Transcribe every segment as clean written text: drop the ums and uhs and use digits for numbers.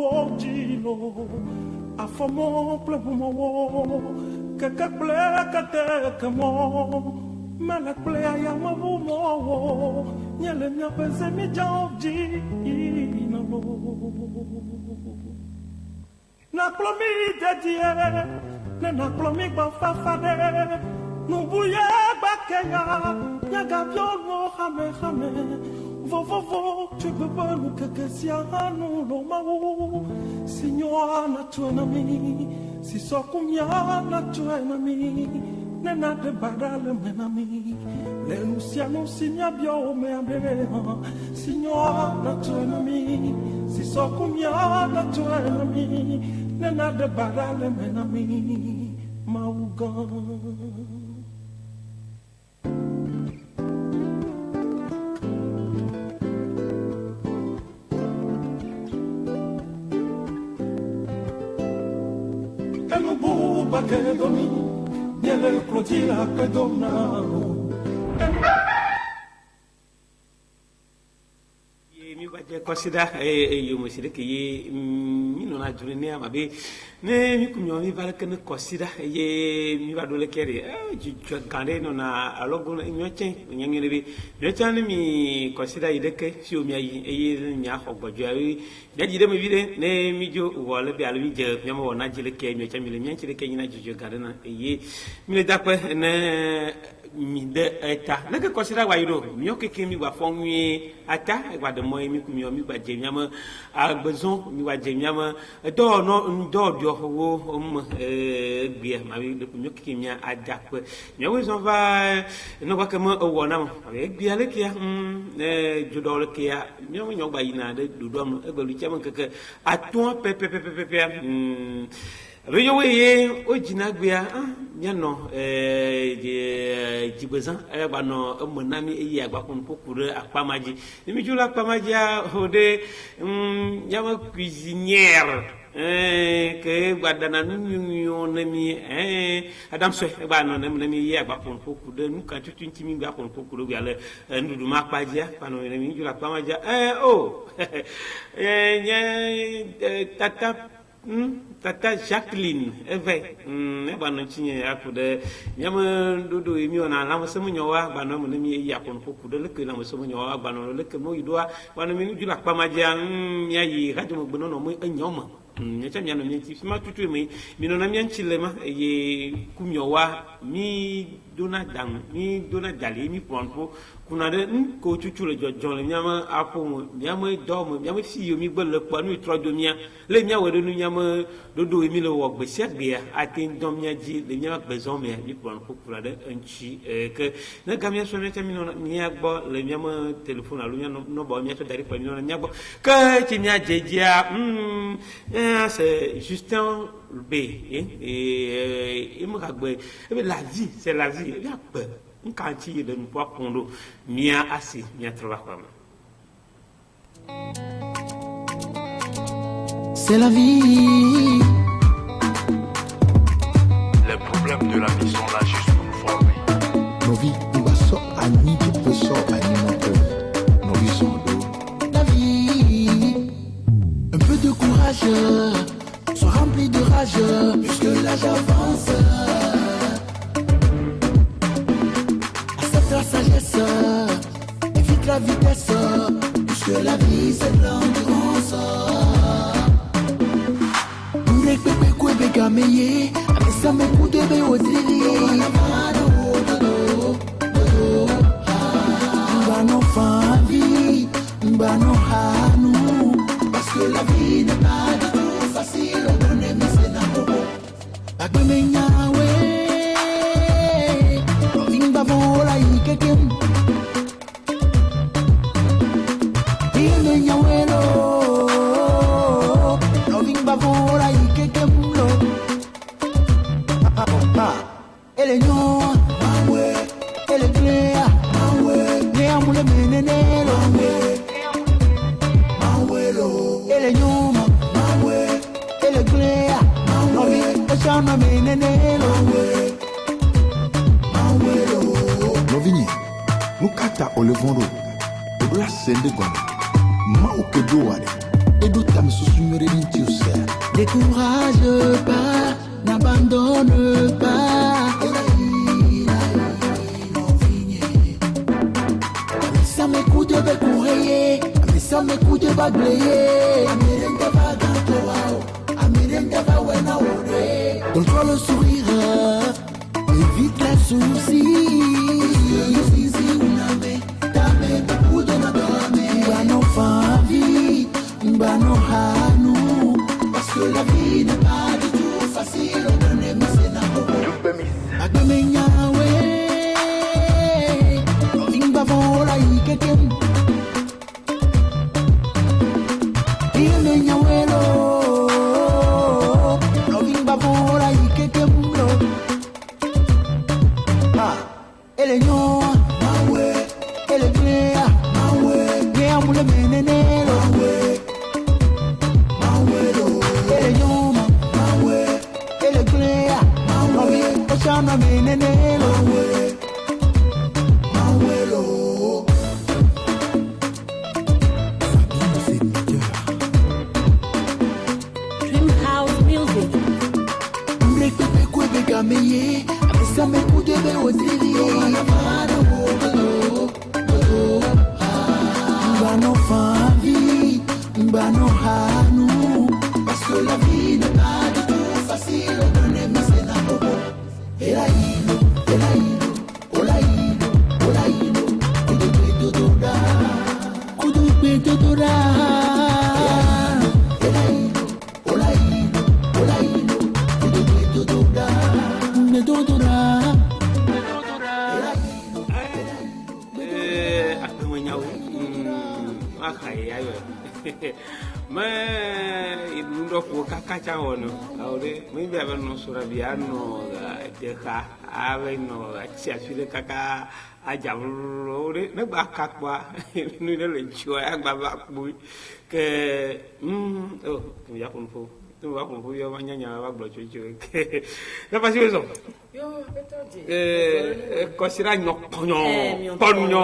wo jino afomo plebumo wo kaka ple kate kamo mala ple ayama bumo wo nyele mya pese mi jawji no na plomi dedie na plomi ba fafade no buya bakenya nyaga biolo hame Vovovo, tu peux pas nous cacasia, nous l'omao. Signora, na tua nami, si so kumya, na tua nami. Nena de badale menami, le luciano signa bio me abere. Signora, na tua nami, si so kumya, na tua nami. Nena de badale menami, maugan. Che doni, niele clotila che donnano. Mi baje consider yo mo sire ke ye mi no na jure ne amabe ne mi kunyo mi bala ken consider ye mi ba dole kere ji gande no na alogo nyo chen nyangere bi ne chan mi consider ide ke si o mi ayi ye nya ho gbojo ayi ya ji de mi bide ne mi jo wole bi alwi je mi mo wona jile ke mi chan mi le mi chile ke nyina ji gande na ye mi le dakwe ne mi de eta ne ke consider wa yiro mi o ke mi wa fonwi ata wa de mo mi ku mi ba je miama agbezon mi wa je miama do no do dio wo bia ma bi de ku mi ki mi adap mi we so va no ba ke mo wo na mo bia le kia judo le kia mi mo nyo ba yina de do do mo e gbe lu che mo ke aton pe Reyo ye o jina gbia nya no jibezan ba no monami eyi agba kun kokure apamaji mi jula apamaji o de nyama cuisinière que guardana nu nami adam so ba no nami ye agba kun kokure nu kan tutu mi gba kun kokure bi ale ndudu makpaji ba no mi jula apamaji Tata Jacqueline eve ba no chinye akude nyama dodo emi ona la mo semu nyowa ba no mo mi ya kon ko kude le ke la mo semu nyowa ba no le ke mo yidoa ba no mi jula pa maja ya yi radio mo gbono no mo enyoma nyecha nya no nyechi fima tutu mi no na mi anchile ma ye kumyowa mi dona dali mi ponpo kuna de ko tutu le jojo le nyama apo mo nyama do mo nyama fi yo mi gbe le pa nu trojo mia le mia we do nu nyama dodo emi le wo gbe set bia atin dom mia ji le nyama bezon me mi ponpo kuna de anchi ke na gamia so ne mi no mia gbo le nyama telephone alu nyama no bo mia to dari pa mi no nya gbo ke ti mia jejia c'est Justin B et me ragbe la vie c'est la vie ya pe nkanti de npo akondo mia asi mia traba c'est la vie. Les problèmes de la vie sont là juste pour nous former. Nos vies nous basso à ni de peso à ni notre nos vies sont d'eau. La vie, un peu de courage, sois rempli de rage, puisque l'âge avance. Accepte la sagesse, évite la vitesse, puisque la vie c'est de l'endurance. Nous pépé quoi bégameye, avec ça mes coups de bé au délire. Mbano famille, mbano hanou, parce que la vie n'est pas du tout facile. On est mis c'est n'importe. Bagmenya we, rimba vola ikekem. Rimenya we lo, rimba vola ikekem lo. Elle est non, elle est claire, mais on le mène elle est non, elle est claire, non, me mène Novini, Mukata olevoro, Obla sende gwana, Mauke doade, Eduta me soucier de Dieu. Décourage pas, n'abandonne pas. Ça m'écoute de courir, ça m'écoute de bagler. Donne-toi le sourire, évite les soucis. Parce que la vie n'est pas du tout facile. Parce que la vie n'est pas du tout facile. Idundo ko kakacha wono awde mi be ba no sura biano de ka ave no achi afile kaka ajabro de ne ba kakwa ni le chwa agba ba bu ke oh mi ya konfo tu ba konfo yo nyanya ba glo chocho ke na pasi weso yo betodi kosira nyokonyo ponyo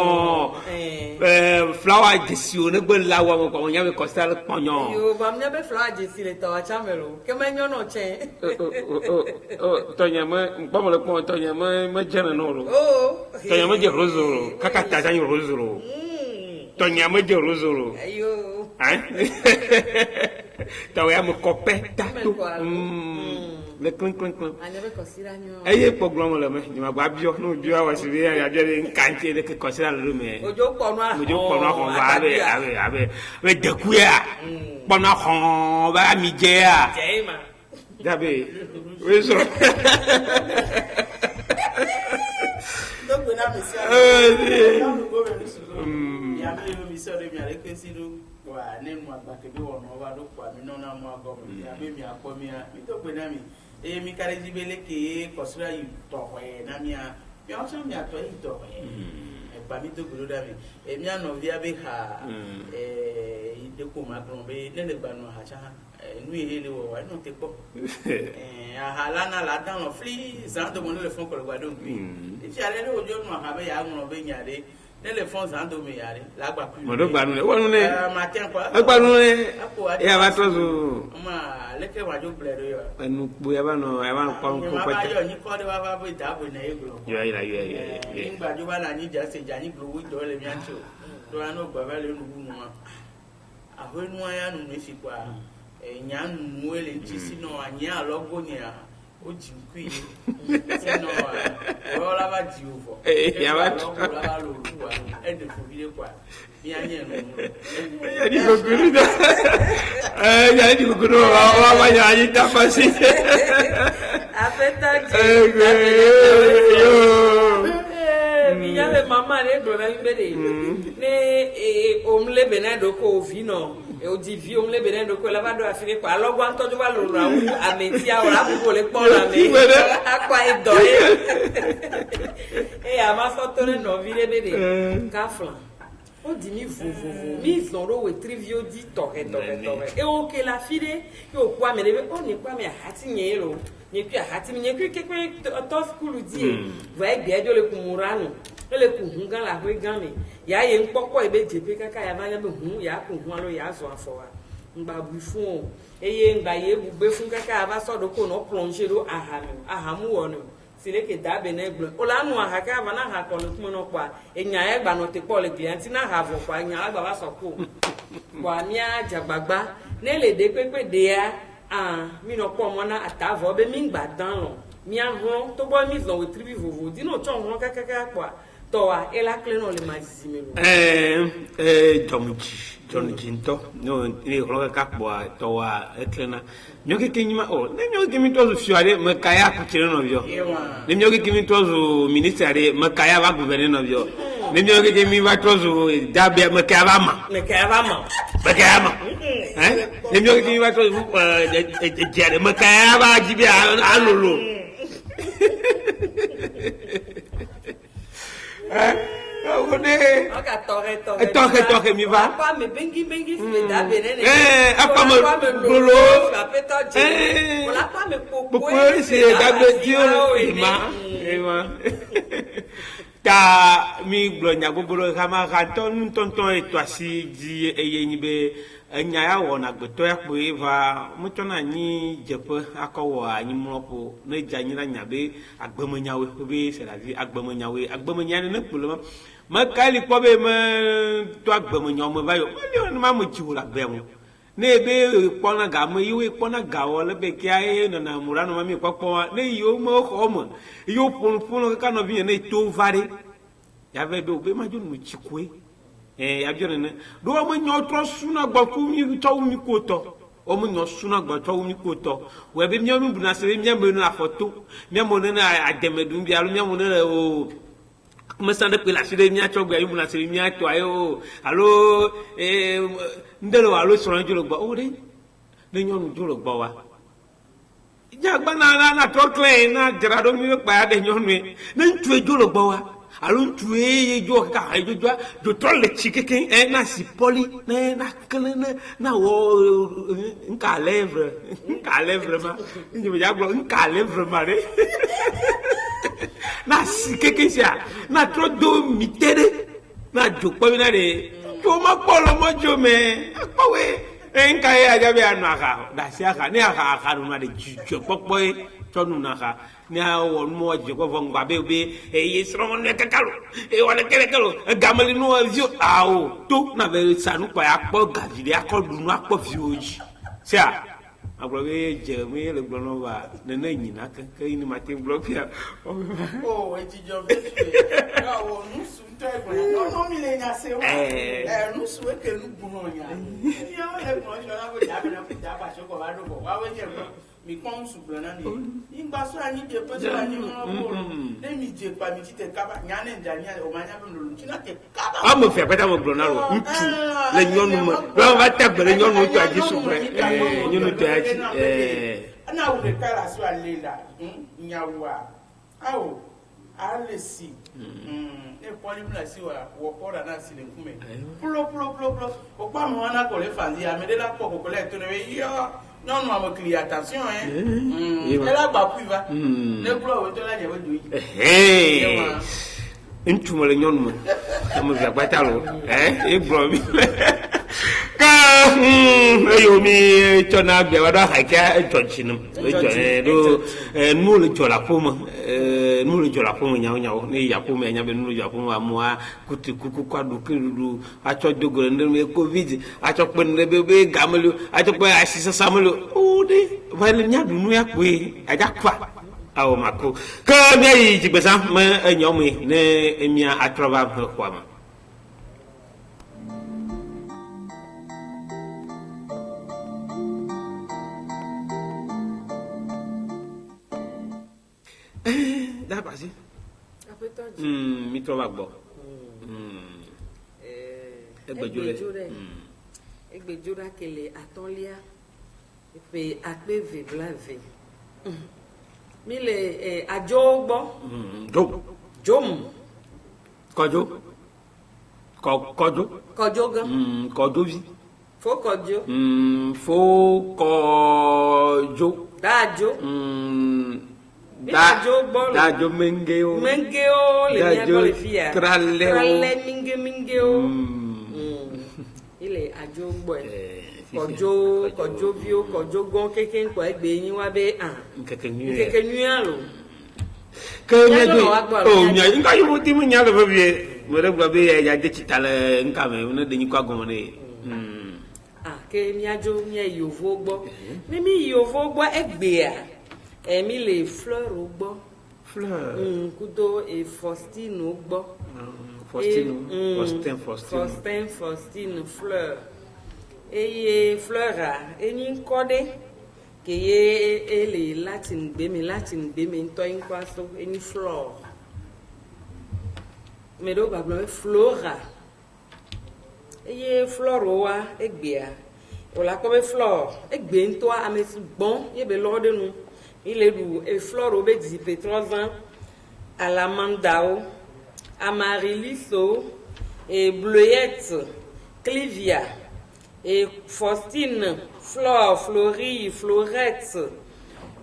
flower jesi ne gbe lawa mo ko nya me kosira ponyo yo ba mnya be flower jesi le to achamelo ke menyo no che tonya me pa mo le pon tonya me jena no ro tonya me je rozoro kaka taja ni rozoro tonya me je rozoro ayo tawa mo kope tato le clink anyebe kosira nyo eye poglomo le me ni ma gba bio no bio wa si ya ya de nkanche de ke kosira le me ojo ponu ko wa abe de kuya ponu ko ba mi je ya jema dabe we so do gbe na mi si ya mi so de mi ale kwesiru wa ne mu agbake bi wo no ba do kwa mi no na mu ago mi ya be mi akọ mi a mi to gbe na mi mi kare jibele ke kosira yu to we na mi a mi o so mi ato yi to we ba mi to gbe da mi mi ano via be ha ide ko ma gron be ne le gba no ha cha nu ile wo wa no te po aha na la dan no fli za do mo le fon ko gba do mi ti ale le ojo no ha be ya gron be nyade téléphone zando me yare la gba ku mo do gba nu wonu ne ma ten kwa gba nu ne ya ba to zo ma leke wa jo ble do yo enu po ya ba no ko ko pa yo ni ko de wa ba bo da bo na eglo yo ira yo ngba jo ba na ni ja se ja ni glo wi do le mi ancho do anu gba ba le nu nu ma aho nu aya nu me fi kwa nya nu ele ji sino anya logo ni a o ji ku yi sino o la ba ji o fo ya ba la lo wa e de fo bi kwa mi anya nu ya di goguru da ya di goguru wa ya yi ta pasi apeta yo mi ya le mama le do na mbede ne omle benado ko vino e o di vi omle benado ko la va do afire kwa lo gwa ntoju ba lo ra wu ameti ora bu le pon la me akwa ido ama sotore no vire bede kafla o di mi vovovo mi zoro we trivio di toke e o ke la fide e o kwa me lebe o ni kwa me hati nyero ni kwa hati mi nyekwi kekwe to school di va e gbe le kumuranu ele ku hunga la we gan mi ya ye npoko ebe jepe kaka ya ba le be hun ya ku hun alo ya so afo wa ngba bu fun eye ngba ye bu be fun kaka aba so do ko no plonger do ahamu wono sile ke da be na gbo o la nu aha ka aba na ha ko no no kwa enya e gba no te po le client na ha vo kwa enya agba ba so ko kwa mi ajagbagba ne le de pepe de ya mi no po mo na atavo be mi ngba dan lo mi ahun to bo mi lo we tribi vovo di no chon won kaka kwa to wa e la clean no le mazime lo Jomuji nto no ni roga kakwa to wa eklena nyoke kenyima o ne nyoke mi tozu fiare makaya kuchire no byo ne nyoke kimi tozu ministere makaya ba gouverneur no byo ne nyoke kimi ba tozu dabe makaya ba ma ne nyoke kimi ba tozu jere makaya ba jibi alolo Toke mi va. Apa me bengi fi da benene. Apa me brolo. Apa to je. Wala pa me popo. Popo c'est da Dieu ma. Ta mi glonya gogoro kama kanton tonton etwasi di eyenyi be enya ya wona gbeto ya pe va mutona ni jepe akowo anyi mopo na janyira nyabe agbemonyawe be c'est la vie agbemonyawe ne puluma makali kobe me to agbemonyawe ba yo le ma mo jiwula be mo ne be pona ga mo yiwe pona ga wole be kia e na murano ma mi kokpo ne yo mo ko mo yo pon ka no bi ne to vari ya be be ma jun mu chikwe ya jone ne do mo nyotro suna gba ku mi to mi ko to o mo nyo suna gba to mi ko to we be mi o mi bu na se mi am na foto mi am na ademedun bi alu mi am na o mesande pe la sire mi acho gba yu na se mi acho ayo allo ndelo allo so njo gba o de ne nyonu jo gba wa ja gba na to clean na jara do mi pa ya de nyonu ne ntu ejo gba wa alun tuye jo ka jo tolle chikeke na si poli na kele na wo nka lèvre ma nje me jaglo nka lèvre ma re na si keke sia na tro do mitere na jo po mi na re jo ma polo mo jo me pawe nka ya jabe anu aka da si aka ni aka no na de jo popo tonu na ka ni awon mo je ko von gba be yesro mon kakalo wala kelekelo gamali no avio awo to na be sanu pa apo gavile akodu no apo fioji sia agboge je mi le gbono wa na nyina kan ni mate block ya eti jo be na wo nu sunta e no mi le nya se wa nu su e ke nu gbono nya ni o le mo jo na go jabe na pita ba so ko ba do ko wa we je mi kon su blana ni ngba so ani de pe so ani mo ko le mi je pa mi ti te kaba nya ne nja nya o ma nya be lo ti na te kaba mo fe peta mo blana ro ntu le nyonu mo lo ba ta gbere nyonu to aji su pre nyonu to aji na wo de kala so alela nya wa awo alesi e poli mla si wa wo ko da na si le nkume plo o pa mo na ko le fali amede la ko ko le to ne yo non ma cli attention elle a pas pu va ne bro to la je we do intu mo le nyon mo mo via batalo e bro mi ka yo mi chona be wa da ha ka chonchinu do nu le chola poma nyawo nyawo ne ya poma nya be nu ya poma moa kuti kuku kwadu kiru acho dogoro ndem covid acho pen be gamelu acho pe asisa samelu o de vale nya du nu ya pe aja kwa awo mako ka mi yi jigbesa me enyomi ne emia atrova kwa ma da passé mi trova gbo egbejura kele atonlia pe ape veblave mi le ajo gbo jom kojo gan kojo vi fo kojo dajo dajo mengeo le dajo krale mingeo ile ajo gbo kɔdzo viwo kɔdzo gɔn keke kɔ egbe yi wa be nkeke nyuia lo. ke mia do o mia nga yo ti mu nya le bebie me re gba be ya de chita le nka me ne de nyi kwa gon ne ke miadzo mia yovo gbɔ ne mi yovo gbɔ egbea mi le fleur gbɔ kudo Faustine gbɔ Faustine fleur eye fleur a enyi ŋkɔ ɖe ke ye ele latin gbeme ŋutɔ yi ŋkɔ so enyi fleur me ɖo gbagblɔ be flora eye fleur wa egbea wòle akpɔ be fleur egbe ŋutɔa ame si gbɔn ye be lɔ ɖe nu ile ɖu fleur wo be dizipetrɔzã alamandawo amariliso bleuette clivia Faustine fleur florie fleurette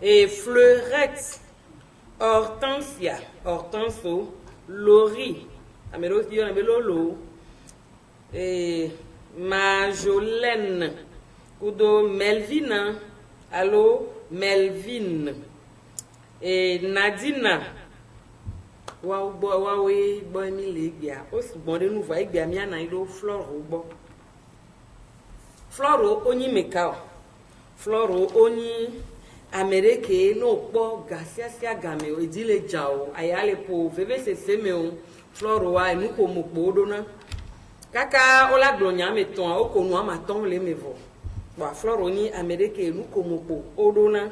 fleurette hortenso lori amelo dio na belolo Majolaine kudo Melvina allo Melvin Nadina wawe boy mi le gbia o si gbon de nu va gbia mi ana ido floro gbo floro onyi meka floro onyi amerike no po gasiasia game o idile jao ayale po veve seme o floro wa enu ko mo po do na kaka ola glonya meton o ko nu amaton le mevo ba floro onyi amerike enu ko mo po odo na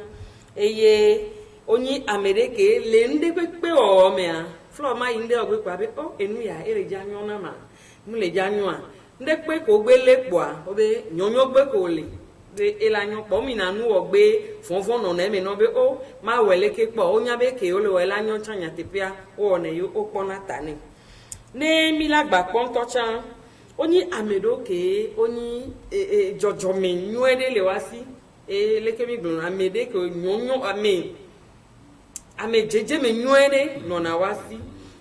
eye onyi amerike le nde pepe o me a flor ma inde ogbe kwa be o enu ya ere janyo na ma mu le janyo a nde pe ko gbe le po a o be nyonyo gbe ko le de elanyo po mi na nu ogbe fonfon no na me no be o ma wele ke po o nya be ke o le wele anyo chanya tepia o ne yo o pona tani ne mi la gba pon to chan onyi amedo ke onyi jojo me nyuede le wasi le ke mi gbon amede ko nyonyo ame jeje me nyuede no na wasi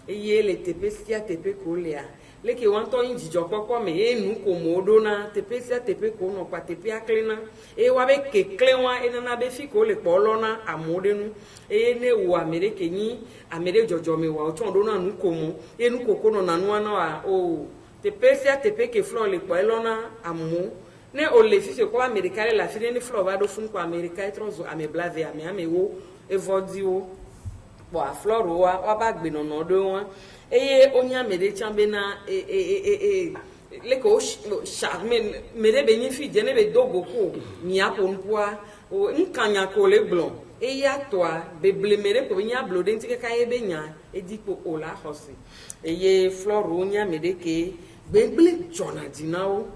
eye le tepesia tepe ko lea le ke wan to yin jijo popo me enu ko modo na tepesia tepe ko no pa tepe aklena wa be ke klenwa na be fi ko le polo na amode nu ne wo amere ke ni amere jojo me wa o ton do na nu ko mo enu ko no na nu na o tepesia tepe ke flor le polo na amu ne o le fi ko america la fi ni flor va do fun ko america etrozo ame blave ame wo evodi wo bo a flor wa ba gbe no no do won eye onya mede chambe na le ko charme mede be ni fi je ne be dogo ko ni aponpoa o nkanya ko le blon eya toa be blemere ko nya blode ntike ka ye be nya edipo o la hosi eye flor onya mede ke gbegble jona dinao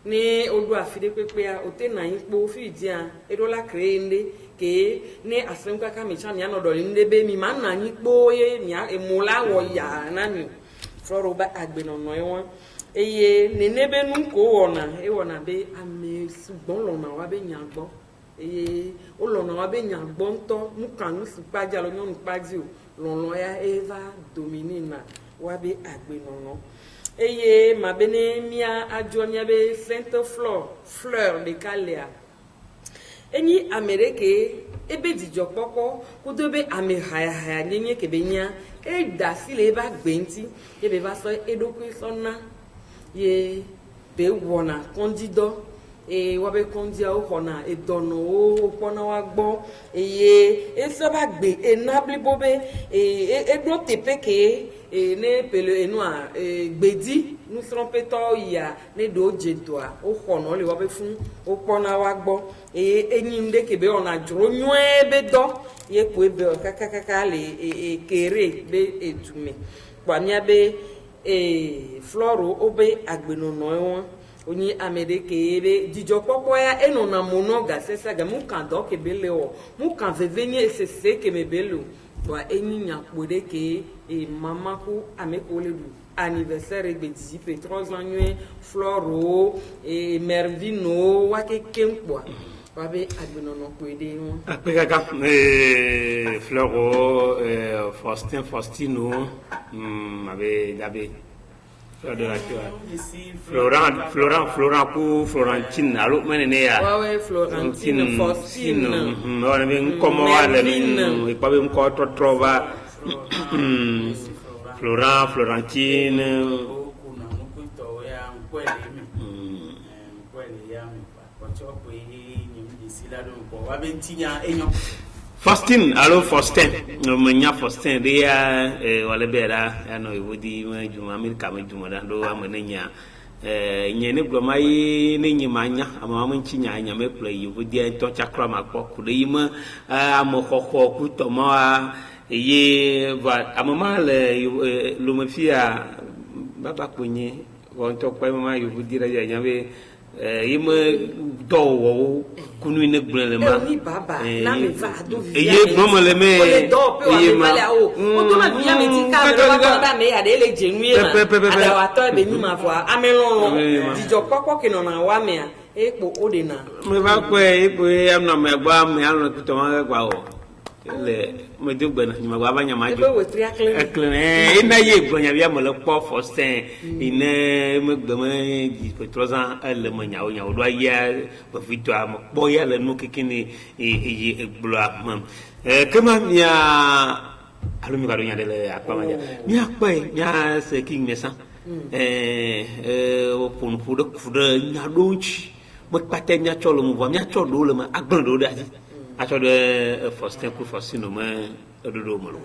ni odu afide pepe a ote na yipo fi dia edola kreende ke ne asemka ka me chan ya no do nde be mi man na yipo ye nya emula wo ya na ni floro ba agbe no no won eye ne nebe nu ko wona e wona be ame sugbon lo na wa be nya gbo eye o lo na wa be nya gbo nto mu kan nu sipaja lo nyon paji o lo ya eva dominina wa be agbe no no eye ma bene mia ajonia be center fleur de calea eni amerike ebe dijo popo kudobe ame haya nyenye kebenya e dasile ba gbenti ebe ba so edoku sona ye be wona kondido wa be kondia o hona e dono o pona wa gbo eye e so ba gbe enable bobe e do tepeke ne pele enua gbedi nu trompeto ya ne do jedoa o hono le wa be fun o pona wa gbo enyim de kebe ona joro nyue be do ye ku ebe kakaka le kere be etume kwanya be floro obe agbenono won onyi amerike ebe dijo popo ya eno na mono gasesa ga mu kan do kebe le o mu kan vevenye sese kebe belo wa enyinya kpode ke mama ku ameko le du anniversaire be 3 ans nue floro mervino wa ke kempo wa be agbenono kpode won apekaka floro Faustino abe dabe Florent pour Florentine alo menene ya ouais Florentine Faustine on ben comment et pas ben ko trova Florentine Faustine allo Faustin menya Faustin dia wala bela ano wodi ma juma mil kam juma da do amananya nyene glomai ne nyimanya ama mun chinya nya me play wodi to chakra makpo kudima amo khokho kutoma ye va amama le lumafia baba kunye won to kwa mama wodi ra nya be yima dowo kunu ne gbele ma ni baba na me va do ye mama le me ye ma o to ma bia me ti ka ba me ya de le jenu ye ada wa to be ni ma fo amelon dijo kokko kino na wa me epo ode na me ba ko epo am na me gba me anu to ma gba o le me do gbe na ni ma gba ba nya ma jo ina ye gbonya bia mo le po Faustin ina me gbe me di 3 ans elle me nya o do ya ba fito am bo ya le no kikini e gblo am kama mia alo mi kado nya de le akpa ma mi akpa nya se king mesa o pon fu de nya donchi mo pate nya cholo mo nya cholo le ma agbon do da I told the first step for cinema, a little more.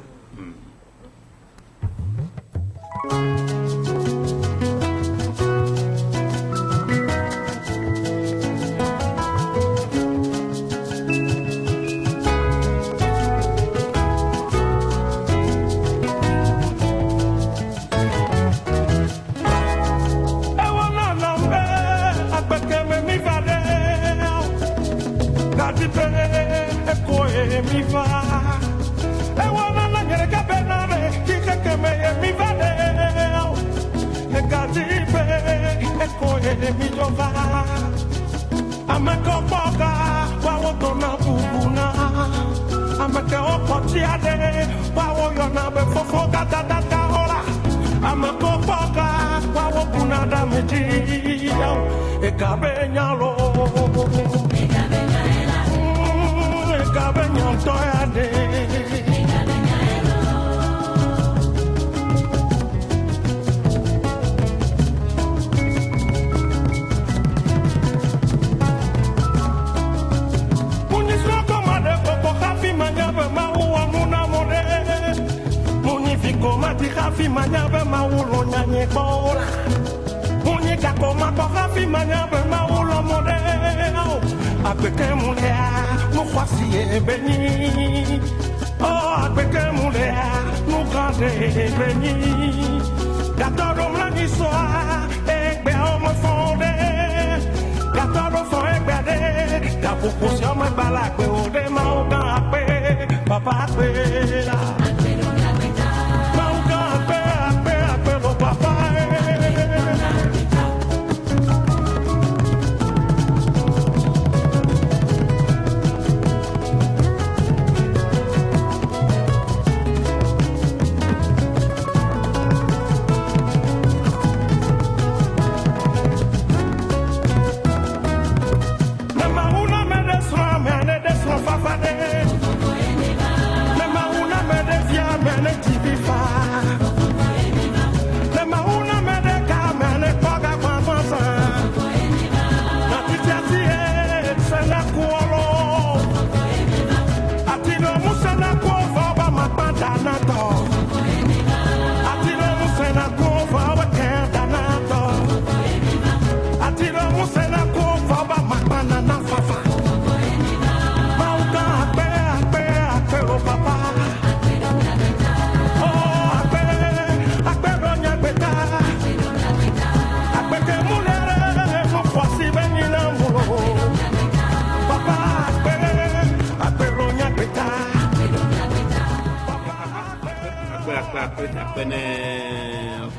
Mi va, e wana na nyere ka benare, kike keme mi va de, e kadibe, e koe mi jova, ameko boga, wawo dona bubuna, ameke opoti ade, wawo yona be fofo gata data ora, ameko boga, wawo buna da meji, e kabe nyalo. Cabello toyade Munisro komade popo hafi manyabe maua muna mode Munifiko mati hafi manyabe maulo nyanye bola Munika koma ko hafi manyabe maulo mode Apeke mulea Kwasi ebeni oh apeke mulea nou grande ebeni gatoro mlangi soa egbe o me fonde gatoro fo egbe de kapupu si o me balagbe o de ma o gan ape papa ape la ma o gan ape lo papa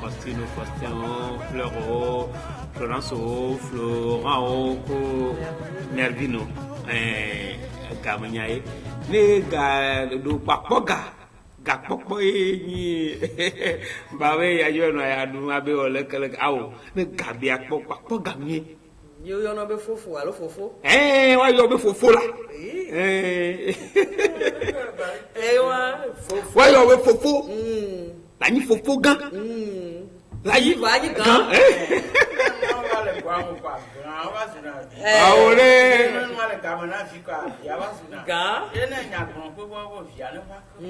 Faustin, Fleuro, Florence, Florent, Mervino, Gamanyae, ne ga do papoga gakpɔkpɔ ye nyi bawe ya yɔ nɔ ya ɖu abe wòle kele awo ne gabia kpɔ gamie. Yo yɔnɔ be fofo alo fofo. Woayɔ be fofo la. Fofo. Woayɔ be fofo. La nyi fofo gã. La yi gã. Awo le.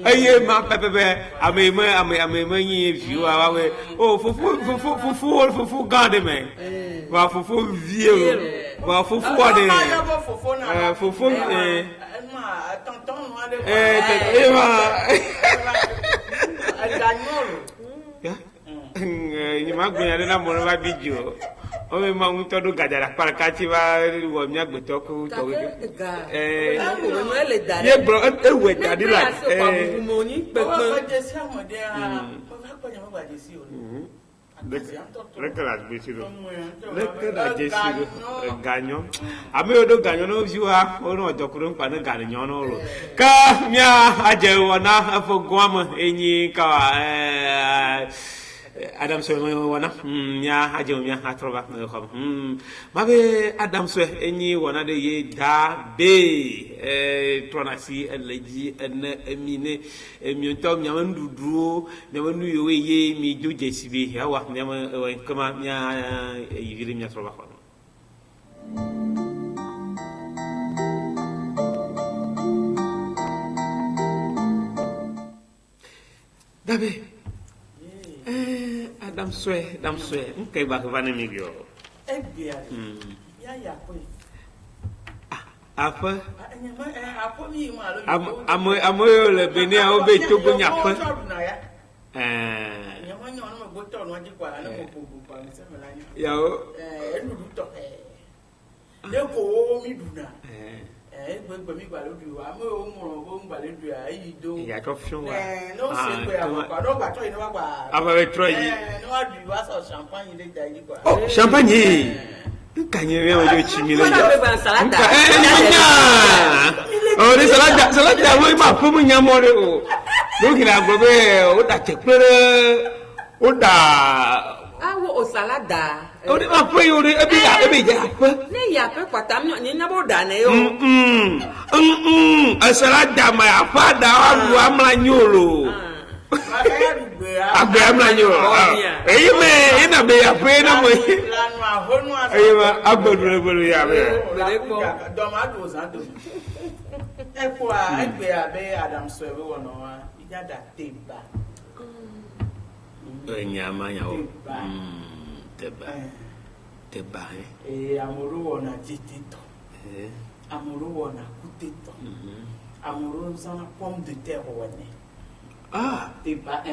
Eye ma pɛpɛpɛ ame me nyi viwo awe. Oh fofo gã de me. Va fofo vie o. Va fofo wa de. Fofo ni ma gbonya de na mo ba bijo. O me ma un todo gajara para ka ti ba wo mi agbeto ko to we. Ye bro e we dadi la. Mo ni pepe. Lekela gbesiro. Lekela jesiro ganyo. Ame odo ganyo no viwa ono odokuro npa ne ganyo no ro. Ka mia aje wona afo gwam enyi ka Adam so wona nya aje mia atroba ko mabe Adam so enyi wona de ye da be tronasi eleji ene emine emiuntom nya manduduo nya manu yo ye mi joje sibe ya wa nya kama nya yiri nya atroba ko dabe Adam swe nke ba ko vane mi bio Ebia ya po apa apo mi ma lo amoyo le beni a obe togo nya pa nyama nyo no go to no ji kwa na mo pogu pa mi se mela nya ya o enu du to de ko mi du na gbogbo mi gba lodu wa mo o mo o gba lodu ayi do ya to fion wa no se pe akwa do gba to ina wa gba aba be tro yi no wa du wa so champagne le da yi kwa oh champagne kanye me o jo chimi le Wọ́n bẹ salada. Oh ni salada wo ma fun mu nya mo re o lo kira gbo be o da chepere o da Awo o salada. o ni ma fe yo re ebi ja fe Ne ya pe kwata mi ni na bo da na yo. Salada ma afa da wa lu amla nyolo agbe amla nyolo eyi me ina be ya fe na mo lanu ahonu eyi ma agbodure ya be do ma do san do epo a egbe abe Adam so ewe wono wa ijada teba nyama nyawo teba amuru wona jitito amuru wona kutito amuru sana pomme de terre wone teba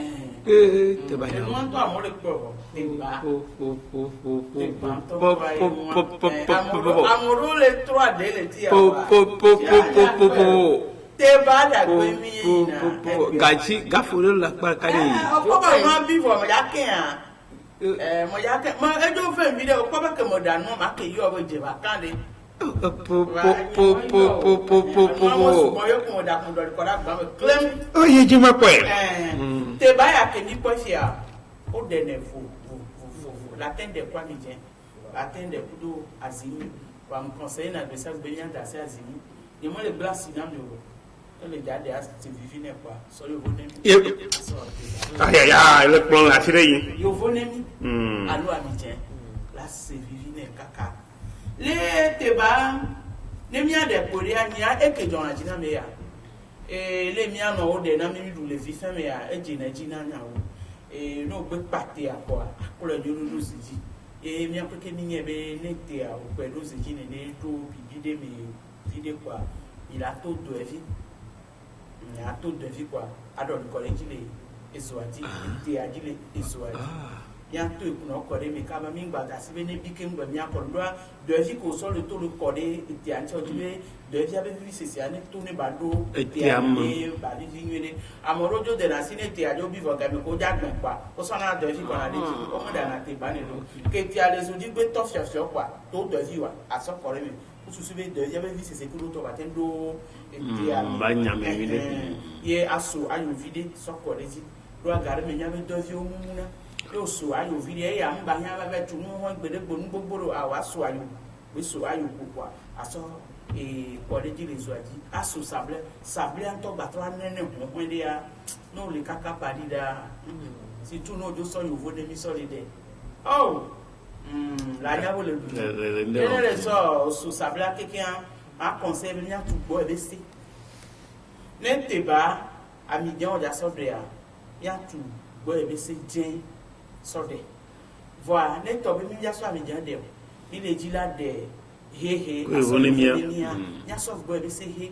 teba ya mo to amuru po teba amuru le 3 de le ti teba da gbe mi na gachi gafuro la pa kare opo ba ma bi fo mo ya ken mo ya ken mo ejo fe mi de opo ba ke mo da no ma ke yo bo je ba kan de oye jima pe teba ya ke ni po sia o de ne fo la tende kwa mi je la tende kudo azimi wa me conseiller na de ça be yan da ça azimi et moi les blasts na mi o le jade a ti vivi ne kwa so yo vonemi ya le plon la tire yi yo vonemi alo amije la se vivi ne kaka le teba ne mi ade pori anya ekejo ajina me ya le mi ano o de na mi du le vife me ya eji na nya o no gbe pate akwa akure jo lu siji mi apeke ni nye be ne te a o pelu siji ne to bibi de mi vide kwa il a tout de vie il a tout de vie quoi adon college le eswati te ajile eswati ya to ikuno kore mi kama mi gba ga sibe ne bike ngba mi akoro de vie ko so le to le kore te ancho jibe de vie abe vi sisi ane to ne bado te ame ba di vinwele amorojo de na sine te ajo bi voga mi ko jagbe pa o so na de vie ko na de ji o mo da na te ba ne lo ke ti ale so di gbe to fiafio kwa to de vie wa aso kore mi ususuve de yabe vi c'est pour to batendo etia ba nyame vide ye aso ayo vide soko lezi do agare me nyame do vi omuna yo so ayo vide e ya mba nya ba betu mu ho gbede gbonu gbogboro awa so ayo we so ayo kokwa aso college les oadi aso sable anto bato anene ho de ya no le kaka padida si tu no do so yo vo de mi so de oh la ya le le so sable quelqu'un a conservé nya tout boy besti nete ba amidian da so de ya tout boy besti jen so de voilà neto be mi ya so amidian de il est dit là de he nya so boy besti he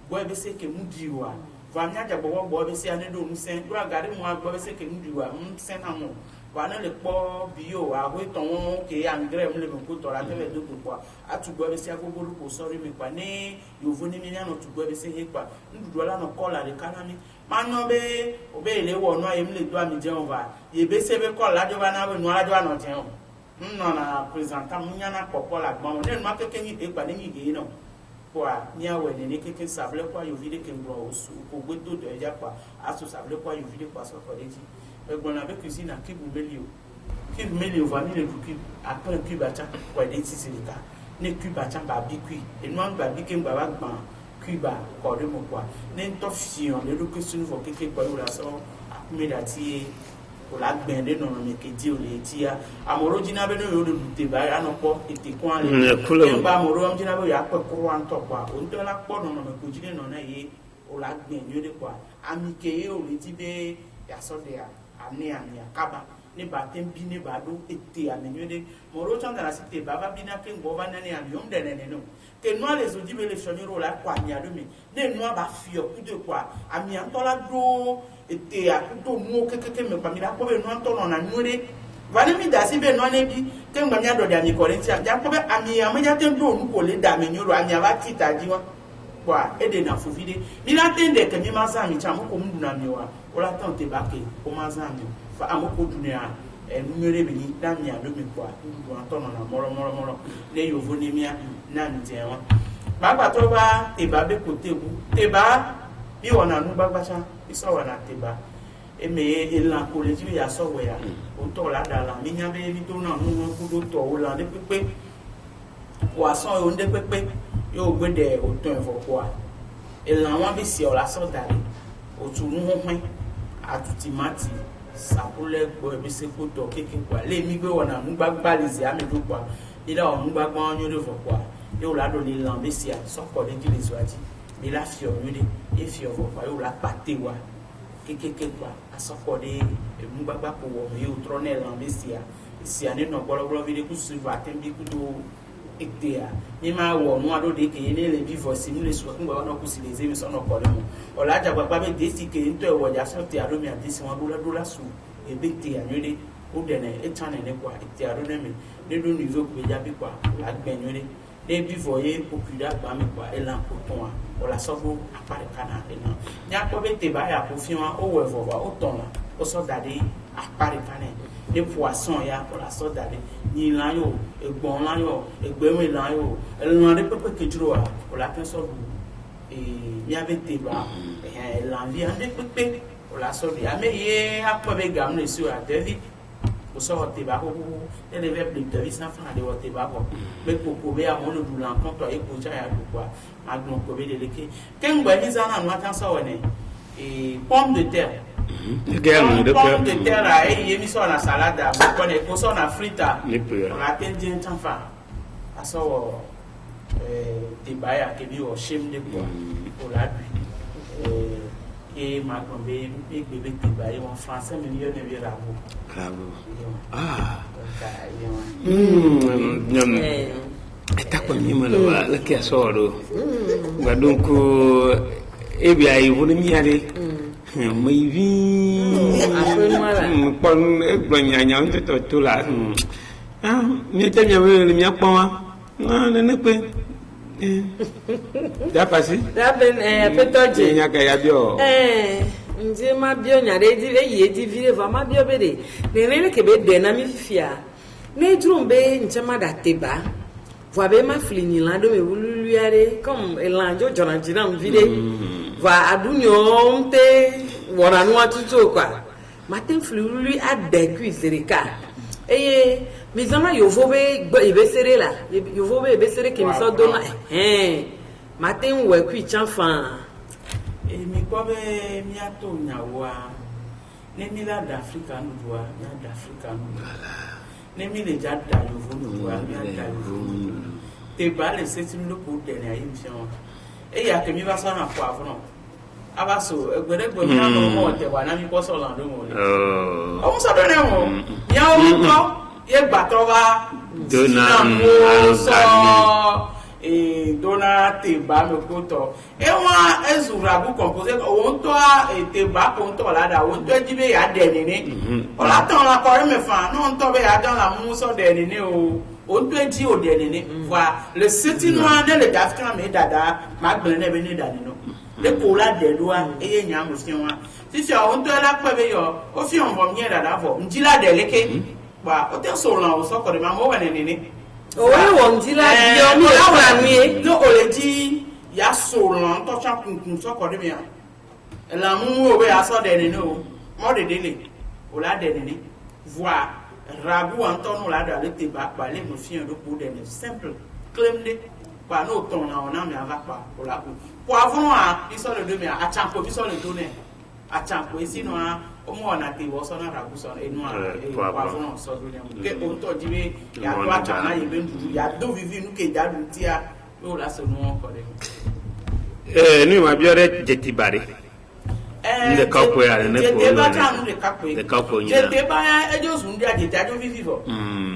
boy besti ke mudiwa vanya ja boy besti ane do nsen do agare mo boy besti ke mudiwa nsen na mo wana le po bio a ho ton ke engrais mo le ko to la tebe do kwa atugbo be si agogoro ko sori mi kwa ne yo voni mi na no tugbo be si he kwa ndudu la no kola de kana mi mano be obe le wo no ayem le do ami je over ye be se be kola jo bana be no ala jo no je o no na presenta mu nya na popo la gbo ne ma keke ni e kwa ni ge no kwa ni awe ne keke sable kwa yo vide ke ngro osu ko gbe do do ja kwa aso sable kwa yo vide kwa so ko deji bon avec cuisine à cube melio va mi le cube après cube acha kwa de tisilika ne cube acha ba bi kui et non ba bi ken ba ba gban cube ko de mo kwa ne to fion le location fo keke kwa la so akumedati o la gben de non me ke di o le tia amoro jina be no yo le dute ba ano po ete kwa le ba amoro am jina be ya pe ko an to kwa o nto la po no me ko jine no na ye o la gben yo de kwa amike o le ti be ya so de ani akaba ne batem bi ne bado ete amenyo de moro changa la cité baba bina ke ngova nani avion de nene no ke no les odi be le choniro la kwa nya do mi ne no ba fio ku de kwa ami antola do ete akuto mu kekeke me pa mi la ko be no antono na nyure vale mi da si be no ne bi ke ngba nya do de ami korintia ja ko be ami amaja tem do nu ko le da amenyo ro ami aba tita jiwa kwa ede na fuvide mi la tende ke mi masa mi chamo ko mundu na miwa ola tante bake o mazami fa amoko dunia numere bi da mi ado mi kwa ndu antono na moro le yovo ni mia na njewa baba to ba teba be kotebu teba bi wona nu bagbacha iso wana teba eme elan ko le ji ya so we ya o to la da la mi nya be bi to na nu ku do to o la de pepe wa so o de pepe yo gbede o to enfo kwa elan wa bi si o la so dare o tu nu hohun atutimati sapule gbo ebi se ko to keke kwa le mi gbe wona mu gbagba lizi ame do kwa ila o mu gbagba onyo do fo kwa yo la do le lan be sia so ko de ki le zoati mi la fi o yode e fi o fo kwa yo la pate wa keke kwa aso ko de mu gbagba ko wo yo tronel lan be sia ne no gboro vide ku su va tembi ku do etea ni ma wo mu ado de ke ne le bi voice ni le so ku gba no ku si le ze mi so no ko le mo ola ja gbagba be de si ke nto e wo ja so te ado mi ade si won do la su e be te anyode o de ne e chane ne kwa te ado ne mi de do ni zo ku ja bi kwa la gbe anyode de bi voye o ku da gba mi kwa e la ko ton wa ola so go apare kana e na nya ko be te ba ya ko fi wa o wo fo wa o ton la o so dade apare kana de poisson ya pour la sorte d'aller ni la yo egbon la yo egbemi la yo elan de pepe kejuro a pour la personne et mi avait débat l'envie de pepe pour la sorte ya mais ye après gam le sur a David pour sorte débat ko et les verbes de David sans faire de votre débat ko mais pour be a mon du l'encontre et pour ja ya quoi magnum ko be de leke ken gba ni zana no atan so wene et pomme de terre pomme de terre et yemi so na salade ko ne ko so na frita on la tenje tanfa aso de baya ke bi o shem de quoi pour la et ma tombe bébé de baya en français mais il ne verra eta kwa mi malo la ke asoro ba donc e bi ayi woni mi ade mai vi pon e gbanya nto to la mi te mi we mi apon wa na ne pe da pasi da ben petoje nya ka ya bio nje ma bio nya de di ye di vire va ma bio bede ne ne ke be de na mi fia ne drumbe nche ma da teba Voibe ma flini là do me wululiare comme elanjo jona jina mvide. Va adunyo mte wora no atuto kwa. Matin flulu a deku zerika. Eye mizama yovobe ibesere la. Yovobe ibesere ke miso dona. Matin we ku chanfan. Mi kobe mi ato nyawa. Ne mi la d'Afrique nous doit, na d'Afrique nous. Ne mi le jada yovo nous doit, mi ada yovo. Te ba le setinu lo ko de na yimfion. Ya ke mi va so na kwa afno. Abaso egbedegbe mi na no mo te wa na mi ko so lan do mo ni. O mo so do ne mo. Ya o ko ye gba to ba Dona so dona te ba me ko to. E wa ezura bu compose o to te ba ko to la da o to jibe ya de ni. O la ton la ko me fa no to be ya dan la mu so de ni o. On peut dire au dernier, voilà, le setinois de l'Afrique, mais dada, Magdalene est venu d'Adino. Le cola des doigts et il y a un monsieur. Si tu as honte à la preuve, au fil on va venir là-bas, on dit là des léqués, bah, au terme sur l'an, au sort de maman, on est né. Oui, on dit là, il y a la nuit. Non, on le dit, il y a sur l'an, toi, tu as un sort de bien. L'amour, oui, à sort des nénos, mort de délai, au là des nénés, voir. Rabu Anton la da le teba ba le mo fien do pour des simple clemde ba no ton na ona me ava pa o la ku poivron a iso le do me a chanko iso le do ne a chanko isi no a o mo na te wo so na rabu so e no a poivron so do ne ke o to jibe ya do ata na ye be ndu ya do vivi nu ke ja du tia o la so no ko de nu ma biore jetibare le kapo ya ne ko le kapo je te ba ejo sun dia je tajo vivi fo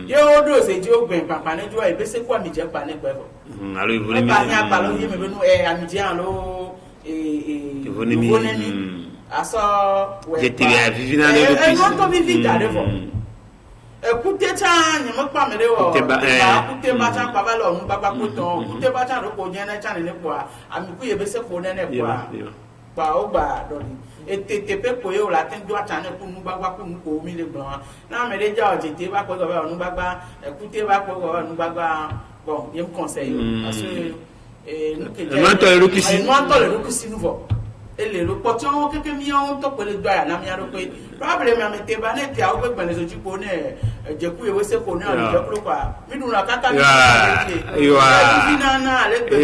ye o do se je o gben papa ne jo e be se kwa mi je pa ne pe fo alo ivoni mi pa ni apalo ye me be nu ami je an lo ivoni mi aso je te ya vivi na le e no to vivi da de fo ekute cha ni mo pa me le wo ekute ba cha pa ba lo nu baba ko ton ekute ba cha ro ko je na cha ne kwa ami ku ye be se ko ne kwa ba o gba do ni etete pe ko yo la tin do atane ku nu gbagba ku nu ko mi le gbon na me le ja o tete ba ko go nu gbagba ekute ba ko go nu gbagba bon ye me conseil parce que nu ke je no to le rukusi nu vo ele ro po ti won keke mi on to pe le do ya na mi aro pe problem me te ba ne ti a o pe gbe ne so ji ko ne je ku ewe se ko ne o je ku kwa mi dun la kaka mi vivi na le gbe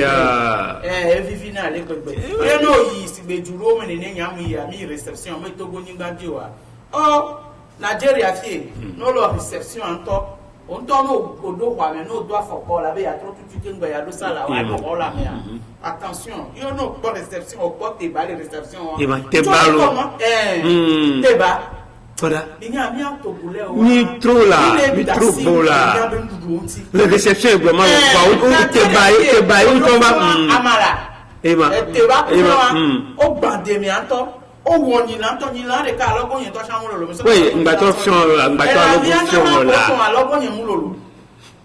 vivi na le gbe ye no yi si gbe duro me ne nya mu ya mi reception me to go ni gba di wa o Nigeria fie no lo reception anto on to no odo kwa me no do afoko la be ya tro tutu ngba ya do sala wa ko la me ya attention yo no pas réception au porte et bas les réceptions et ben te balo te bas voilà ni a to boulé ni trop là ni trop beau là le réception est vraiment quoi te bas on tombe amala et ben te bas o bande mi anto o woni na to ni la de ka logo yen to samulo lo oui ngba to fion là ngba to logo fion là logo yen mu lo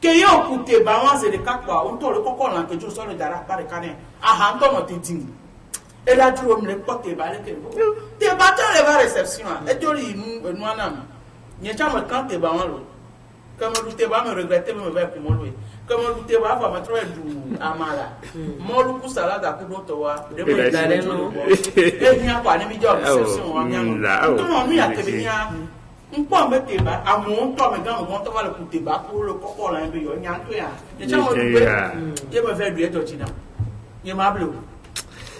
ke yo kute ba wan se de kakwa on to le kokko lan ke jo so le dara pa de kane aha nto mo te tin e la duro mi le pote ba le ke te ba ta le va reception e jori inu anam nye cha mo kan te ba wan lo comme lu te ba me regretter me ba ko mo lo comme lu te ba fa ma tro du amala mo lu ku salada ku do to wa de mo dare no e nya kwa ni mi jo reception wa nya no to mo mi ya te bi nya npo me te ba amu to me gan mo to va le ku te ba ku lo kokko lan be yo nya to ya ye cha mo du pe ye me fe du e to chi na ye ma blo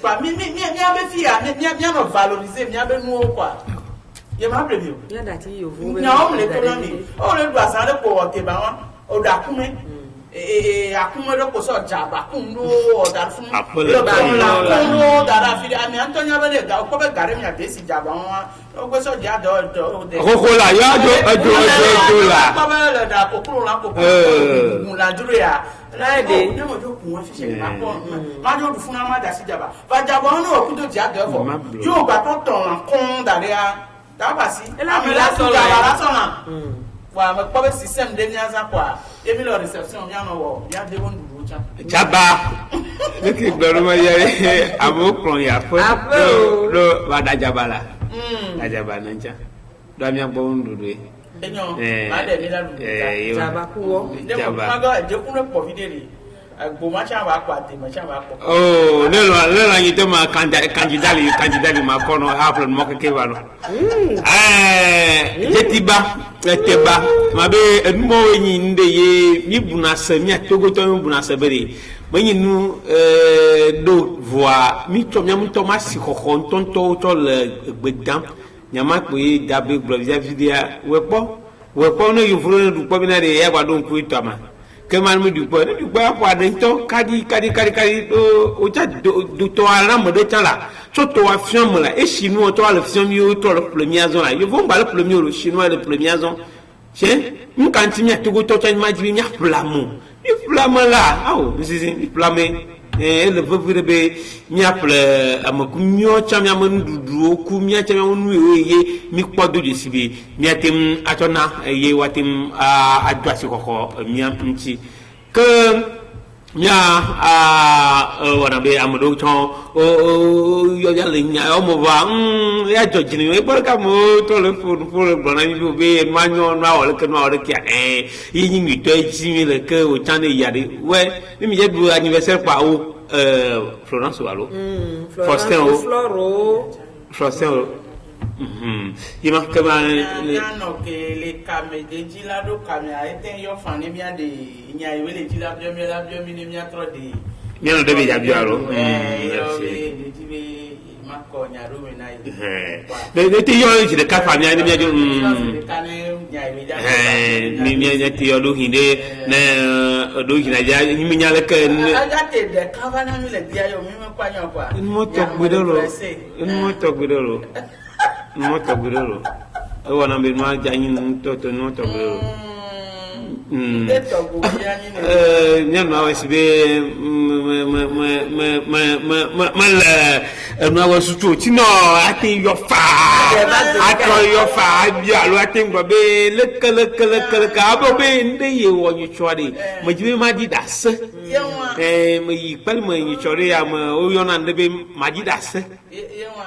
pa mi a be fi ya mi a no valoriser mi a be nu o kwa ye ma blo mi o ya da ti yo vo nya o le to na mi o le du asan le ko o te ba wa o da kume akume do ko so jaba kun do o da fun lo ba la kun do da ra fi ami antonia be le ga ko be gare mi a be si jaba wa o ko so ja do de koko la ya do la ko be le da ko kuro la ko mu la duro ya la de ne mo do kun wa fi se ma ko ma do du fun ma da si jaba ba jaba no ku do ja do fo yo ba to ton kun da re ya da ba si ami la so la so na wa me ko be system de ni asa kwa e mi lo reception mi ano wo ya de won du cha chaba ke gboro ma ye amo kron ya fo lo ba da jaba la da jaba na cha do mi agbo ndudu enyo ma de mi la lu ka jaba kuwo de mo ma ga je kun po videre agbo ma cha wa kwa te ma cha wa kwa oh le yi to ma candidat ma kono apple mo ke wa no jetiba eteba ma be mo yin nde ye mi buna se mi atogo to mi buna se bere manyi nu do voix mi to mi to ma si kokon tonto to le gbedam nyama pe dabe globia video wepo no you follow du po bi na de ya gwa don ku to ma ke man mi du po apa de to kadi o ja do to ala mo de tala so to wa fiam la e chinois to ala fiam yo to le premier zone la yo vont ba le premier le chinois le premier zone c'est un quand mi to go to ma ji mi plamo mi plamo la ah mi plamo le veut be mi appelle amakumyo chamya mandudu ku mi chamya wonu ye mi kpodo de sibe mi atem atona ye watem adwasi kokko mi amti que mia wana be amdo chon yo ya le nya o mo va ya jojini e barka mo to le pour bona mi be manyo na o le ke no o le kia yi ni to ji mi le ke o chane yari we mi je du anniversaire pa o Florence Wallo Faustin il m'a non que les camé de jila do camé a été yo fani bien de nya iwe le jila bio mi ni mi atro de mi no de ya bio alo mako nya ro me na de ti yo ji de ka fa mi ni mi jo mi nya ti yo do hinde na do hina ja ni mi nya le ke aja te de ka va na mi le dia yo mi me kwa nya kwa mo to gbedoro e wona be ma janyin to no to gbedoro nyama wasibe ma wasutu tino ati yofa bia lo ati ngbe le ka abo be nde ye wonyu chori ma jibe ma di das ma yi pal ma yi chori ya ma o yona ndebe ma di das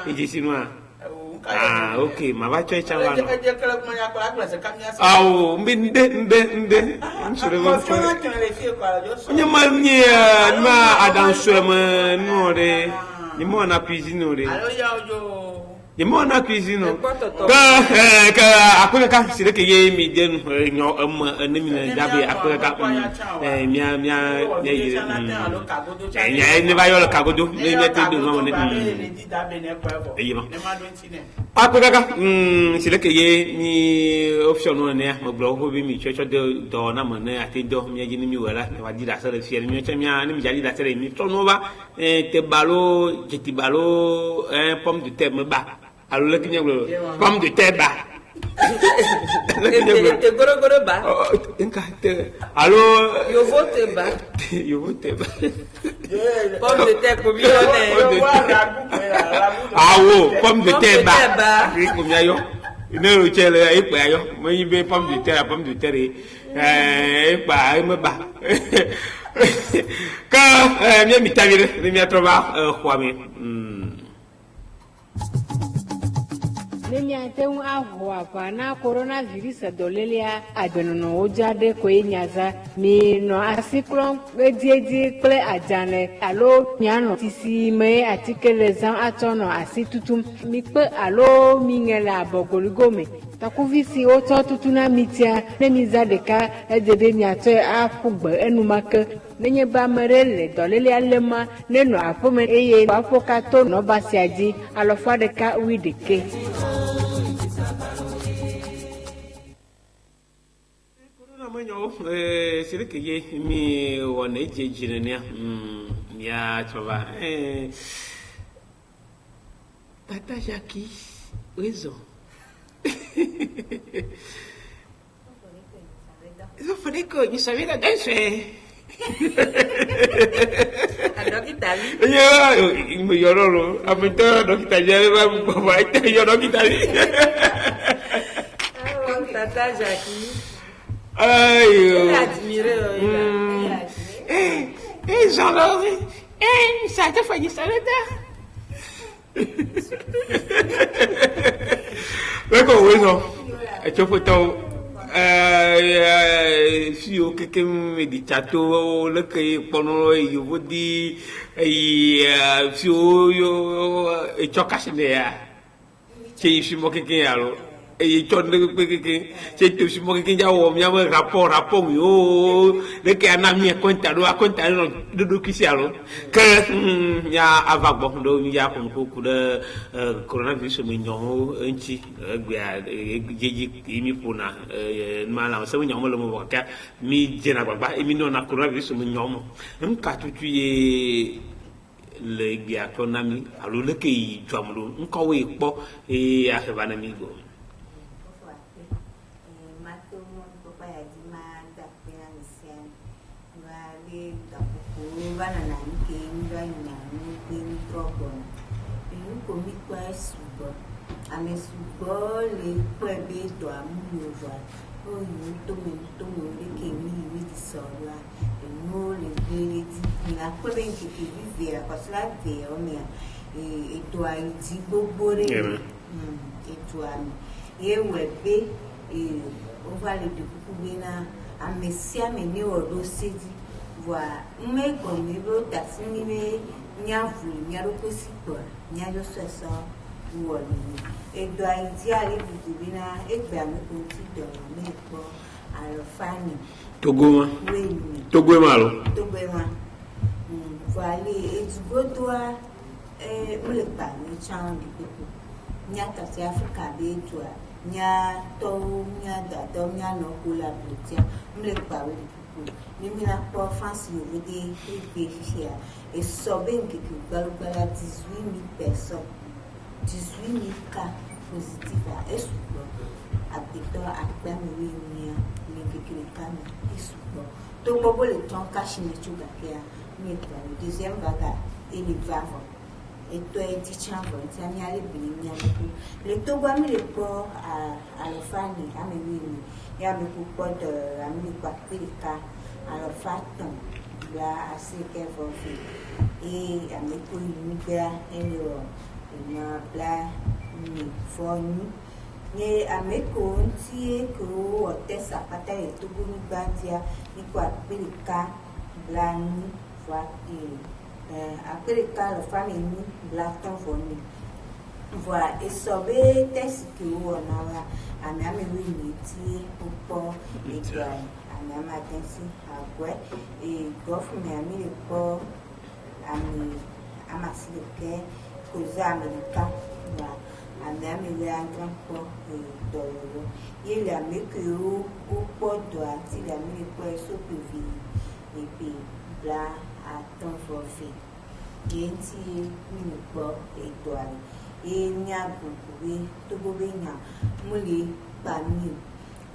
ejisi no okay ma va choi changa no mbe nsure go onye manye ma adanso ma no re ni mo na cuisine re ni mo na cuisine ka akule ka sire ke ye mi den nyo na mi na jabe akule ka mia ye nya ne ba yo la kagodo ne ne te do mo ne akule ka sire ke ye ni option no ne mo blo ko bi mi chocho do na mo ne ati do mi ji ni mi wala ne wa di da sare fier mi cha mi ni mi jadi da sare mi to no ba te balo jeti balo pomme de terre me ba alors le kinyaglo pomme de terre ba te goro ba enka te allo yo vote ba pomme de terre comme yo ne awo pomme de terre ba ri ko mi ayo ne o chele e pe ayo mo yin be pomme de terre e pa me ba ka mi tavire mi trova kwame Nemiate un ahua na coronavirus dolelia adenono ojade ko enyaza mi no asiklon edieji kle ajane alo nyano tisi me atikele zan atono asitutum mi pe alo mingela bogoligome takuvisi oto tutuna mitia nemiza deka edebe miate afugbe enumake nenye ba merele dolelia lema neno afome eye afokato no basiaji alofa deka wideke manyo sire ke ye mi wona je jine ne ya choba tata Jackie raison il fallait que je savais la danse il me yororo après dokita je va être yorokita tata Jackie aïe admiré Jean-Laurent ça te fait ça là d'accord oui non et tu faut fio keke di chato le ke pono yo vodi fio yo e chokasne ya che fimo keke alo e chonde keke che to fimo keke jawo mi amo rapport yo le ke anami conta no do kisialo ke ya avagbo do mi ya ko ku de coronavirus mi nyomo enchi gba jeji mi pona mala so nyomo le mo ka mi jena gbagba mi no na coronavirus mi nyomo nka tutu ye le gba to na mi alo le ke jomlo nka we po e aheba na mi go banana ke ndwa nyanu ke microbo ko mi kwa subo ame subo le kwebe to amu va o yu to mo le ke mi di sola e no le bele di na kwebe ke vive a pasla de o mi e to ai di gbogbo re e to ami e webe e o vale de kuku na ame si ame ni odo sedi wa me komi ro tasini me nyavu nyaroko sipo nyajo seso wo ni edo aiti ale bibina egbe ami ko ti do me po alofani togoma lo vale etugodwa mule pa ni chan di people nya ta si Africa be etwa nya to nya da do nya no kula butia mule pa we mimi na kwa France yo de PPFia et sobé que balobala 18,000 personnes 18,000 cas positifs à Esoubo à Tito à Bamouia ni que kana Esoubo to bobo le temps caché ne tu gakia mais le deuxième vague et les vavres et toi et Tichan pour t'ami aller bien le to bami le port à la famille à mes il y a beaucoup de amis quoi alors faton là assez qu'elle va faire et à mes collègues et ma bla ni fonu et à mes comptes que au test à pata et tout bon bandia ni quoi pelika bla ni voit après le cas la famille ni bla ton fonu voilà et sauver test que on a à mes oui pour et ami amatensi agwe et gofu me ami le po ami amasi le ke koza amerika wa ami le angran po do il a me que o po do ati le ami le po so pevi et puis bla à ton forfait genti mi po et do et nya bubu to bobe nya muli pa mi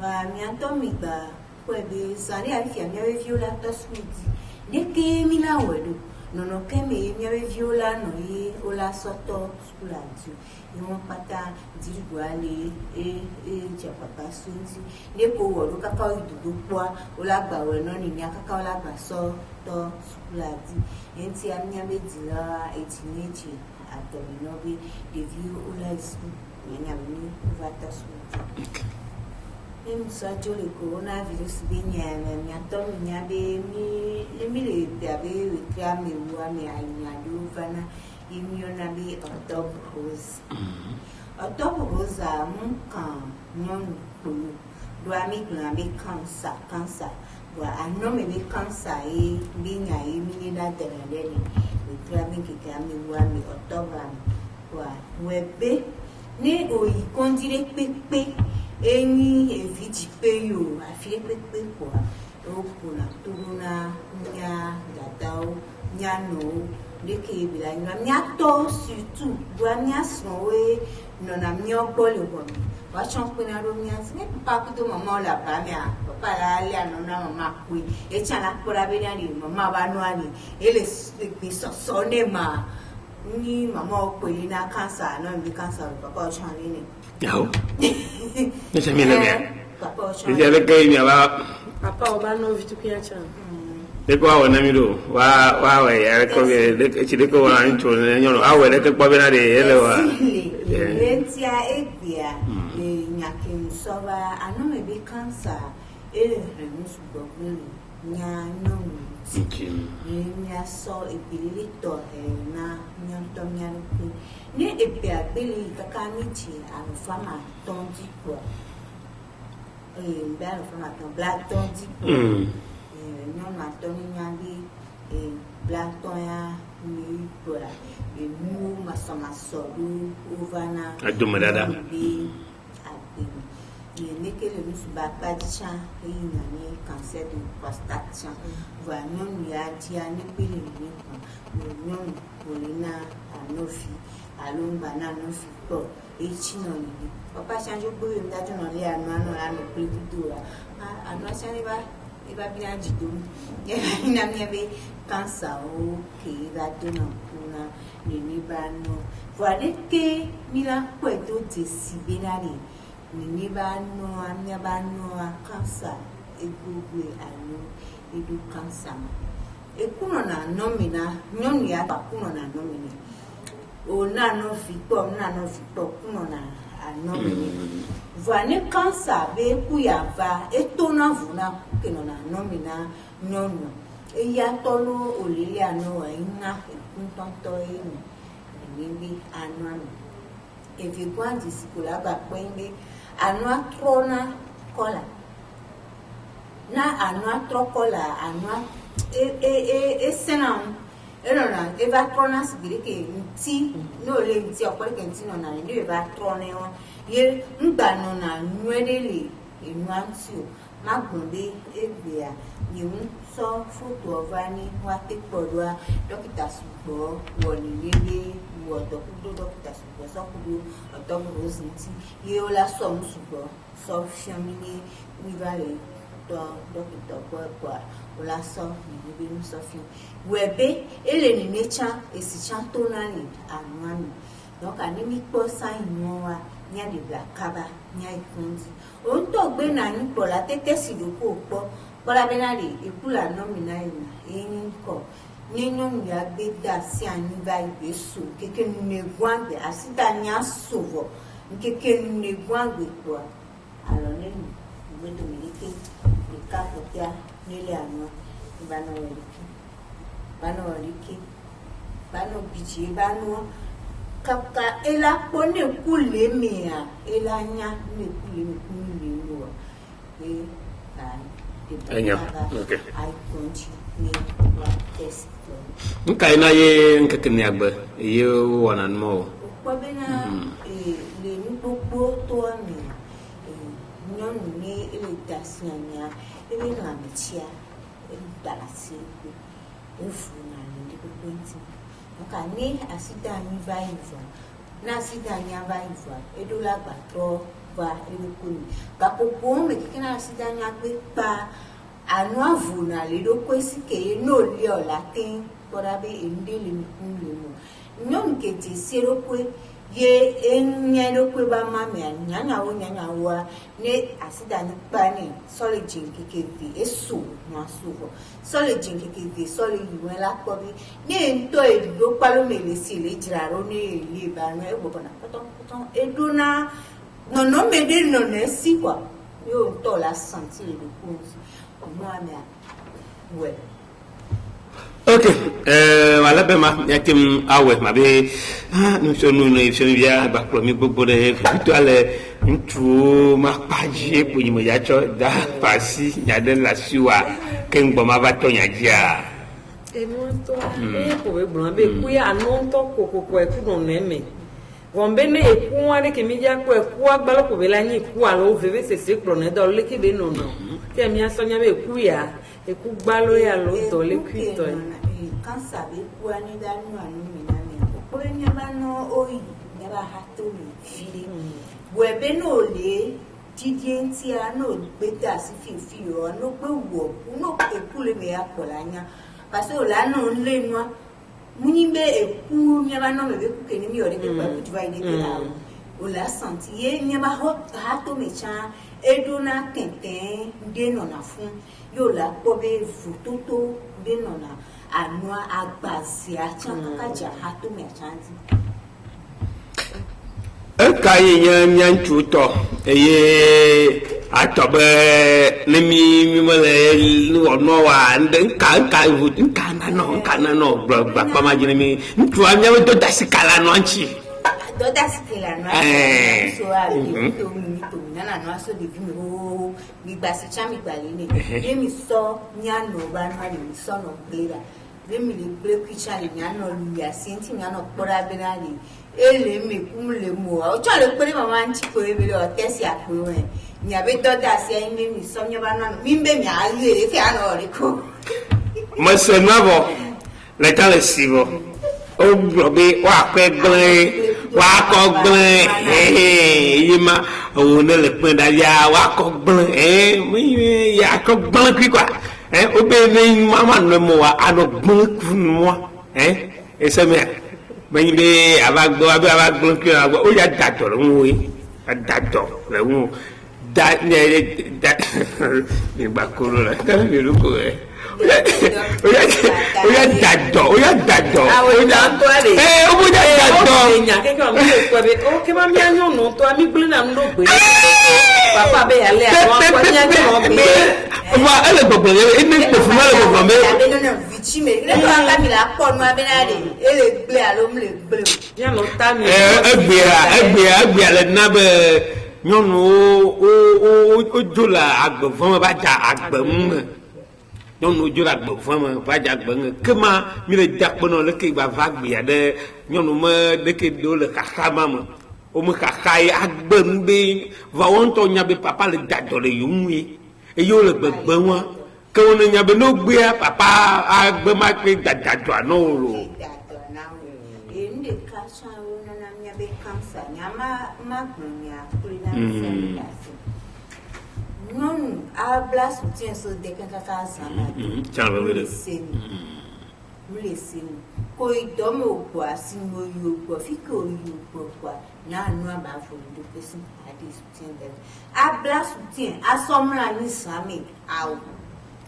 wa mi antomi ba kwebe sani afia mi viola to smidi deke mi na wedo no keme mi viola no yi ola soto school atu iwon pata diriguale je papa sunti deko wodo kaka idugo poa ola gba we no ni akaka ola gba so to school ati enti ami amedila etinechi atomi no bi de view ola school ni ami vata school même ça le coronavirus bien mais attends il y avait mi le avait réclamé ou mais il y a deux fana il y en avait octobre rose à mon camp non pour doit me cancer doit un nom me cancer et bien y mi na derrière réclamé que camé ou mais octobre quoi webe ne o y condire pepe eni eviti peyo afie pepe kwa okuna turuna nya dadao nya no deke bila nya to surtout doa nya sonwe no na mio bole bo wa champion na ro nya se papa ko to mama la ba me papa la ali no na mama kui e chala kora be ni mama ba no ani ele pe so ne ma ni mama ko na cancer no bi cancer papa o chani ni Yao. Ne se mi le bien. Je le que mi aba. Papa o ba no vitu kia cha. de ko wa na mi do wa ya ko be de ci de ko wa an to ne nyono awe de ko be na de ele wa lentia egbia e nyakin soba anu me be cancer ele remus gbogbo nya no nya so ebili to na nya to nya ku ni ebia beli kaka mi ti anu fama ton di ko bia anu fama ton black ton di ko nya ma ton nya bi black ton ya ni ko la mu masamaso du ovana adumadada bi ni nekele musuba padicha ina ni cancer de prostate va non ya dia ni pele ni non bolina anofi alumba na nofi to echino ni papa change gbe mi daju no le anu la no pe dura anu chani ba iba bi ajido ina mi be cancer o ke da dona kuna ni ba no voilà que mila kweto tesi benari ni ba no amia ba no cancer egugwe anu edu cancer ekuno na nomina nyonu ya kuno na nomina o na no fito kuno na anomina voilà cancer be ku ya va etona vuna kuno na nomina nyonu eya tolo olele anu ina kuntonto enu nimbi anua e vi quando si colaba quindi anua trona cola na anua trocola anua e senam erona e va trona sigiri ke nti no le nti okore ke nti no na le va trona ye ngba no na nwedele enuantio magbonde ebia yimu so foto ovani wa te podwa dokita subo woni lele wo dokita subo so kudu otomo zinti ye ola so musubo so fiamini ni vale do dokita kwa ola so ni be mu so fi webe ele ni necha esicha tonani anwani donc animi po sign mo wa nya de blakaba nya ikunzi on to gbe na ni po la tete sidoko po bola benari ikula nomina ina enko nínú ya gbe da si ani ba ibe so keke ne gwangbe asida nya sovo keke ne gwangbe po alo nenu gbe do milike ika kotia nile anu bano weriki bano biji bano kaka ela pone kule mea ela nya ne kule lo e anya okay I continue test nkai na ye nkekene agba ye wona nmo kwa bena le ni gbogbo to mi nyonu ni ile tasanya ile na mitia dalasi efu na ni gbogbo nti nka ni asida ni vaiva na asida ni vaiva edola gbatro va elokuni gapopo me kina asida ni agbe pa anu avuna le do kwesi ke no le ola tin borabe endele nkunle mo nyom ke ti sero kwe ye enya do kwe ba mame nyanya wo ne asida ni pani sole jin kekeve eso na suvo sole jin kekeve sole yiwe la ko bi ne nto edo palo mele si le jiraro ne ile ba no e gbona potom eduna no mede no ne si kwa yo to la santi le kunzi moi ouais okay wala be ma yatim awe ma be no so no ifo bia ba pro mi gbogbo de to ale ntu ma paji po yimo ya cho da pasi ya de la siwa ken gbo ma ba to nya dia e mo to e ko be gbon be ku ya no to kokoko e ku no neme wombe ne e ku wa de ke mi ja ko e ku agbalo ko be la ni ku alo veve se se pro ne do le ke be no ke mi asonya be ku ya e ku gbalo ya lo to le ku to kan sabe ku ani da nu anu mi na mi ko ni ba no oyi ne ba ha to mi fili webe no le tidienti ano beta si fi o no pe wo no pe ku le me akolanya parce o la no le no muni be e ku mi ba no me be ku ke ni mi o de pe pa ku vai de la o la senti ye nyama ha to mecha edona tenten de nona fun yo la pobe vutoto de nona anwa agbazi acha kaja ha to mecha eka ye nyan chuto eye atobe nemi mele no wa nka vut nka na no gba pa ma jini mi ntu anya do dasikala no anchi do dasikala no so a to nana no so de vimi o mi gba si chami gba le ni emi so nya no ba no ni so no blera emi le break kitchen le nya no lu ya senti nya no pora be na ni ele mi kum le mo o cha le pere mama nchi ko e le o tesi apo e nya be do da si en mi so nya ba no mi be mi a le fi ano re ko mo se nabo le ta le sibo o brobe wa pe gbe wa ko gbe yima o ne le pin da ya wa ko gbe mi ya ko gbe ki kwa o be ni mama no mo wa ano gbe ku mo e se me ben be abagbo ki o ya dato lo wo dato lo wo da ne da ni ba ko lo la ta ni lu ko oya dato o buja dato nya ke ko mi ko be o ke ma mi anyo no to ami gbele na ndo gbe papa be ale àwọn ko nya ke mo be wa ele gbogbo e ni pe fun ele gbogbo me ya be no vichi me le ko anga mi la ko no abenade ele gble alo mi le gble ya no ta mi egbe ale na be nyonu o jola agbo fun ba ja agbo mu nyɔnu dzra gbe fún mi va dza gbe ŋe kema mi le dza kpenɔ leke va gbe aɖe nyɔnu me leke ɖewo le xaxa ma me wome xaxa ye agbe nu be va wo ŋutɔ nya be papa le dadɔ le yewo ŋu ye eye wole gbegbe ŋua ke wone nya be ne wogbea papa agbe ma kpe dadɔa ne wo lo. Non, a bla soutien so de kaka sana. Mleseni. Ko idomo ogbo asimo yo ogbo fiko yo ogbo na anu aba fo do pesin ade soutien de. A bla soutien asomla ni sami awo.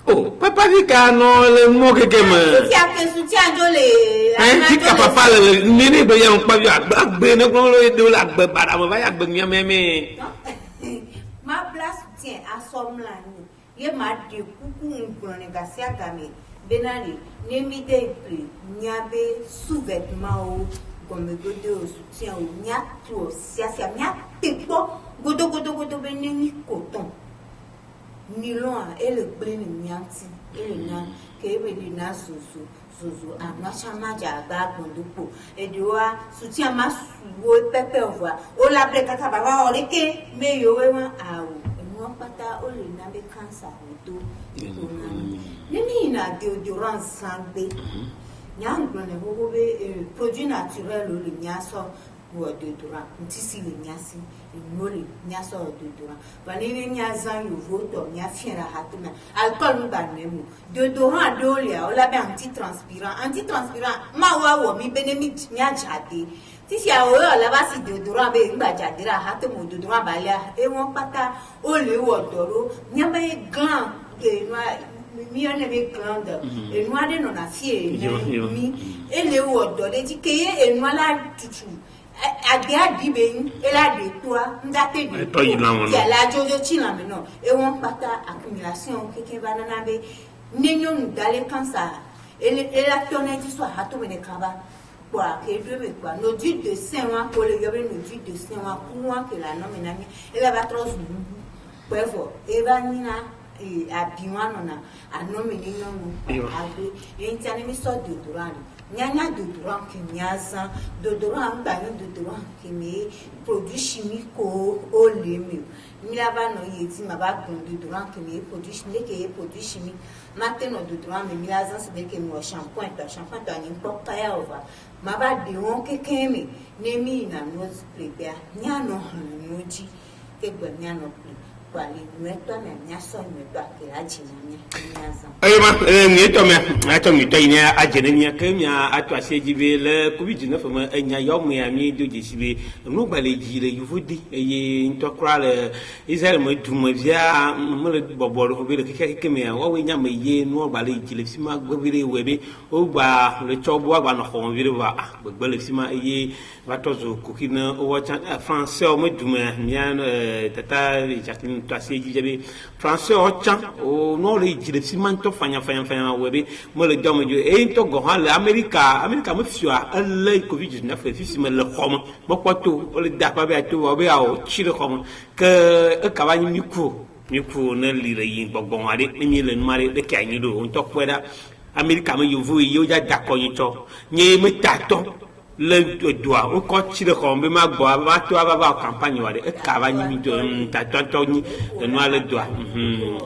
Oh, papa fika no le mo keke me. Ti a pe soutien jo le. Ti ka papa le ni ni be yan pa bi agbe ne ko lo do la agbe bara mo va ya agbe mi me. Ma place tient à somla ni ye ma de kuku ngrone gasia game benali nemi de pri nyabe sous-vêtement o comme godo soutien o nya to sia nya tepo godo be nemi coton nylon et le blé ni nyanti et le na ke be di na soso ama chama jaga gondupo ediwa soutien ma suwo pepe over o la bre kaka baba oreke me yo we wan awo enu pata o le na be cancer to nini na deodorant sangbe nyangro ne bobo be produit naturel o le nyaso wo deodorant ntisi le nyasi enole nyaso deodorant bani le nyazan yo voto nya fiera hatuna alcool ba nemu deodorant dolia o la be antitranspirant ma wa wo mi benemi nya jade tisi a o la ba si deodorant be ngba jade ra hatumu deodorant ba lia e won pata o le wo doro nya be gland ke no mi ane be gland e no ade no na fie mi ele wo doro ti ke e no la tutu agbe adibe ela de toi ndate de to ya la jojo china me no e won pata accumulation keke banana be nenyo ndale cancer ela toneti so hato me kaba kwa ke dwe kwa no du de saint wa ko le yobe no du de saint wa ku wa ke la no me na mi ela ba tros puevo eva nina abiwa no na anome ni no mu agbe enti mi so de durani nyanya deodorant ki nyaza deodorant ba ni deodorant ki me produit chimique o le mi lava no yeti ma ba gun deodorant ki me produit chimique maintenant deodorant me milaza se de ke mo shampoing to ni papaya over ma ba de won keke mi ne mi na no prepare nya no hanu ji ke gba nya no kwali nyetwa me nyaso nyetwa kila jina nyaza ayema ngeto me ato mi to ina ajene mi ka mi ato asejibe le covid-19 ma anya yo mi ami do jisibe no gbale jire yufudi eye ntokra le Israel mo duma via mo le boboro ko be le keke me wa we nya me ye no gbale jile sima gbere webe o gba le chobo agba no ko vire ba gbele sima eye batozo kokina o wa chan français o mo duma mi an tata Jacqueline to asejibe français o chan o no le jile sima to fanya webe mo le domo jo e to go ha le America mo fiwa le covid-19 fi me le khom mo kwato o le da pa be to o be a o chire khom ke e ka ba ni ku na li re yin gbogbo ade ni le mare de ka yin do on to kweda America mo yovu yo ja da ko yin to ni me ta to le doa o ko chire khom be ma gbo ba to ba campagne wa de e ka ba ni do ta to ni no ale doa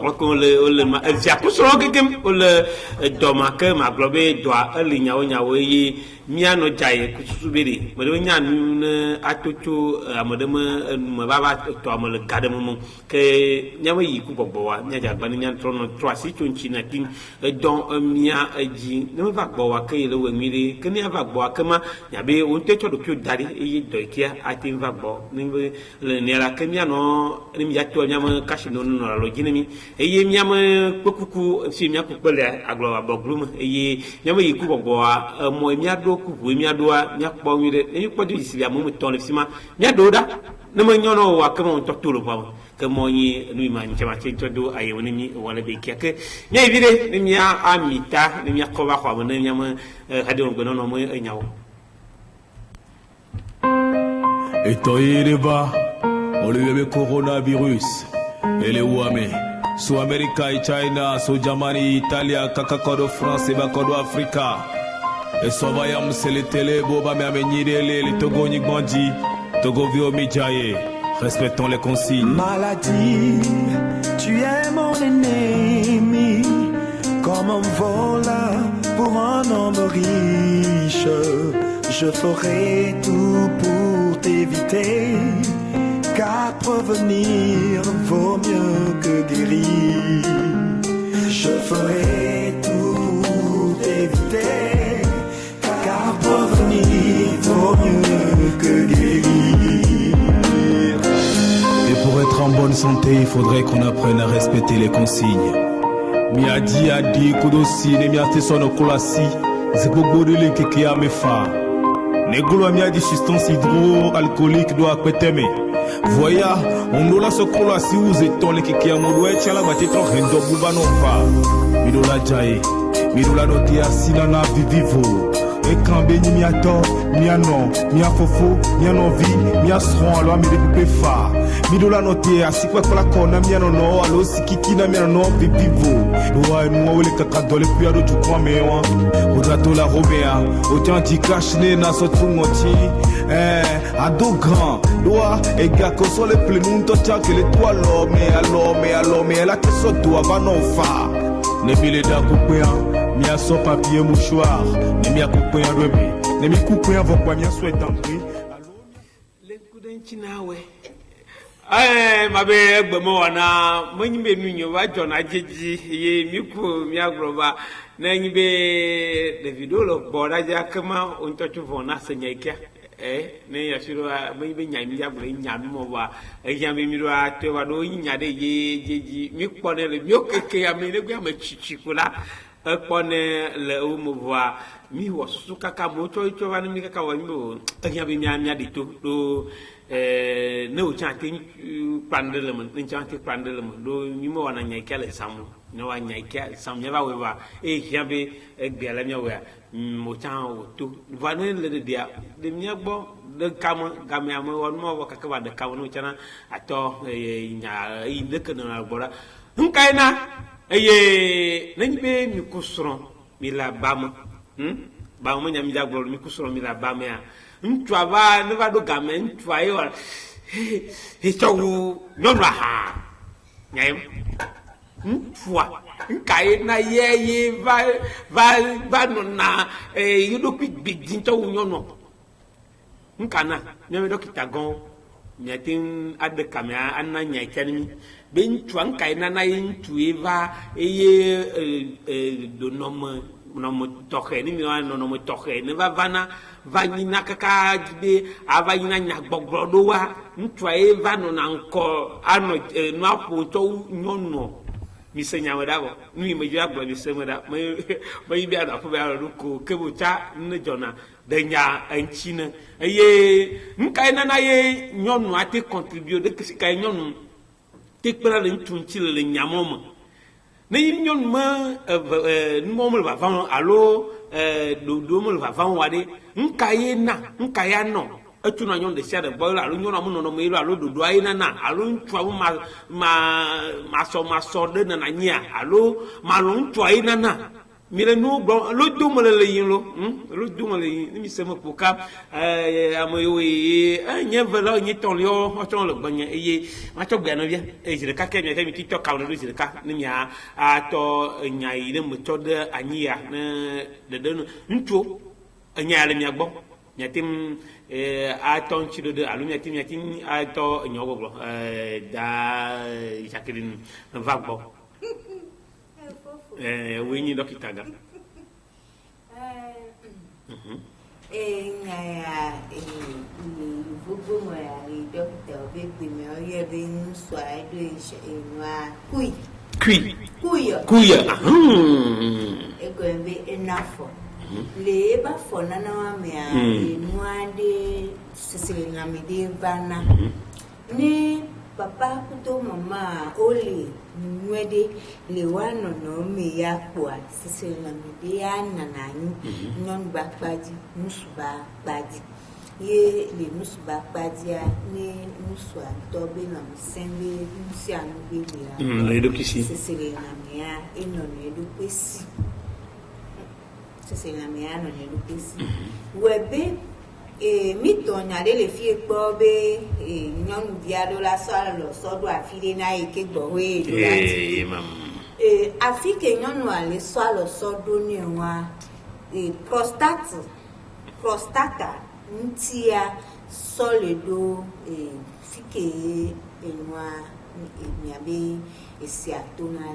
o ko le ma e ja ko so ke o le do ma ke ma globe doa e nyawo yi miano jaye kusubiri mo de nyanu atoto amodema ma baba to amole gadem ke nyama yi ku gbogbo wa nya ja gbani nyan trono troasi tonchi na tin don mia aji ne va gbo wa ke le we mire ke ne va gbo akama nya be on te to do kyo dari e do kia atin va gbo ni le ne la ke miano ni mi ya to nyama kashi no no lo jinemi e ye miama kokuku fi mia ku pele aglo wa boglum e ye nyama yi ku gbogbo wa mo mia do ku mi adoa nya kpo wire e kpo di sibia mo ton le sima nya do da na ma nyono wa ka mo to tulo pa ke mo yi nu ma nche ma che to do aye woni mi wala be ke ke nya vire ni mi amita ni mi ko ba ko mo ni ma hadi on gono no mo e nyawo etoyereba oluyebe coronavirus ele wame so America e China so Germany Italia kakakodo France e bakodo Africa et so vayam c'est le télé boba me amenyire le togo ni gbandi togo vio mi jaye respectons les consignes. Maladie, tu es mon ennemi, comme un voleur pour un homme riche. Je ferai tout pour t'éviter, car prévenir vaut mieux que guérir. Je ferai tout pour t'éviter, car prévenir vaut mieux que guérir. Et pour être en bonne santé, il faudrait qu'on apprenne à respecter les consignes. Miadi adi kudosi ne miate sono kolasi zekobodele keke ya mefa. Negolo miadi substance hydroalcoolique doit péteme. Voya, on doit se kolasi ou zeton le keke ya modwe chala bateton rendo bubano fa. Midola jaye, midola notia sinana vivivo. Et quand béni miato, miano, miafofo, mianovi, miasron, alors mi découpé fa. Midola noté, à si quoi la kona, miano no, allo sikiki na miano vivivo. Doa et moi, les kakadole, puis à d'autres croix, mais on. Odato la robéa, autant d'y cacher, na sotu moti. Ado grand, doa, et gars, qu'on soit les plenons, tocha, que les toits l'homme, et la que soit toi, va non fa. Ne bile da coupé, mi a son papier mouchoir, ne mi a coupé un rebé, ne mi coupé un vokwa, mi a souhaité entrer. Le kudenchinawe mabe egbomo wana monyimbe nunyo wa jona jeji ye miku mi agroba na nyibe Davido lo boda ja kama ontochu vona senyekia ne yashiro monyimbe nyami ya bure nyami mo wa eyambe miro ate wa do nyade ye jeji mi kpone le mi okeke ya me ne gwa ma chichikula kpone le o mo wa mi wo suka ka mo cho wa ni mi ka wa mi eyambe mi anya de to do ne o chante pandele mo ni chante pandele mo do ni mo wana nyai le samu ne wa nyai sam nya ba we ba yambe egbela mi wa mo chan o to va ne le dia de mi agbo de kam gam ya mo won mo wa ka ba de kam no chana ato nya ile ke na gbora nkaina nani be mi kusron mi la bam ba mo nya mi jagbo mi kusron mi la bam ya ntwaba ne va do gamen ntwaye wa hitowu nono ha nyai ntwa nkai na ye va no na yudo kwit bidin to nyono nkana ne me dokita gon nyatin adde kamya anna nya kanimi ben tuan kai nana yin tueva eye do nom toke ni mi no toke ne va vana vanyina kaka de avanyina nya gbogbodo wa ntwa eva no nanko ano no apo to nyono mi senya wada ni me jua gbo mi semada me bi ada fo ba ru ko kebucha ne jona de nya enchine eye nkai nana ye nyono ate contribuer de kai nyono te kpera le ntunchi le nyamoma ne yin nyon ma mo va van allo do mo va van wade nkaye nkaya no etuna nyon de share boy allo nyon amu no mo ilo allo do ayi na allo ntwa ma so de na nya allo ma lo ntwa ayi na mire no gbo lo do mo le yin lo do mo le yin mi se mo poka amoyo nye velo nye ton yo o ton lo gbanya eye ma to gba no bia ejire ka ke mi tiktok ka no ejire ka ni mia ato nya ile mo to de anyia ne de no ntuo anya le mia gbo nyatim aton chido de alu nyatim ato nyogo gbo da Jacqueline va gbo wenyi dokita ga gbogbo mo ya dokita obe gbe mi oye be nso aido enwa kuya ego be enafo le ba fo nana wa me a enwa de sesele na me de bana ni papa kuto mama ole nwede le wano no me ya kwa sesele na me de anana ni non ba paji musuba paji ye le musuba paji ni musu antobe na msembe musi anube ya le do kisi sesele na me ya eno ne do pesi sesele na me ya no ne do pesi webe mi tonya de le fi gbo be nyonu bia do la so do afile na ike gbo we do lati afike nyonu ale so do ni wa prostata ntia soledo fike enwa mi abe esi atona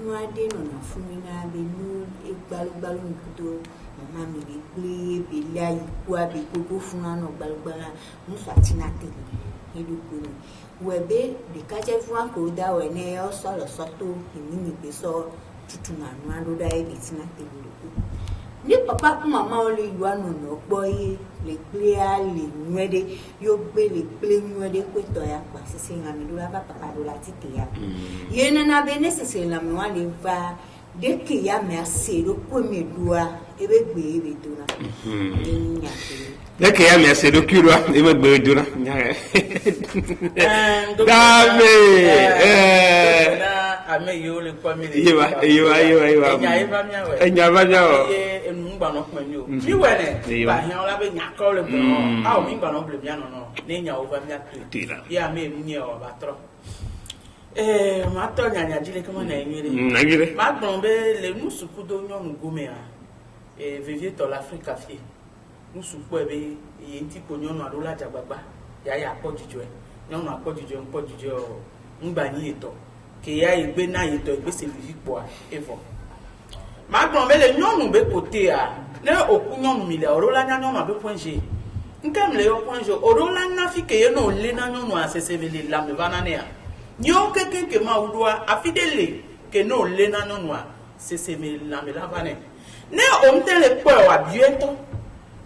nwa de no na fumina be no egbalugbalu nkudo mama mi le gbe be la iku abi gogo funa no gbalugbala musa tinate eduko ni webe de kaje fun ko da we ne o so to emi mi be so tutu na nu ando da e tinate ni papa ku mama o le yu anu no gboye le gbe a le nwede yo gbe le ple nwede ko to ya pa sise ngami do la papa do la tite ya ye na be necessary la mi wa le va de que ya me acero come dua ebe gbe ebe dura nya de que ya me acero kiro ebe gbe dura nya dame ame yo le kwami le yiwa nya ba nya o enu gba no kwami o mi wele ba yan la be nya ko le bo a o mi gba no ble mi ano ni nya o ba mi atira ya me mi o ba tro ma to nyanya jile kama na enyere ma gbon be le musuku do nyonu gome a vivier to l'Afrique fie musuku e be yenti po nyonu adola jagbagba ya apojijo e nyonu apojijo o ngba ni eto ke ya igbe na eto igbe se vivi po a evo ma gbon be le nyonu be kote a ne oku nyonu mi le orola nya nyonu be ponje nkam le yo ponje orola na fi ke ye no le na nyonu asese be le la me vanane a nyo ke ma udwa afidele ke no le na nonwa sese me la vane ne omtele po wa bieto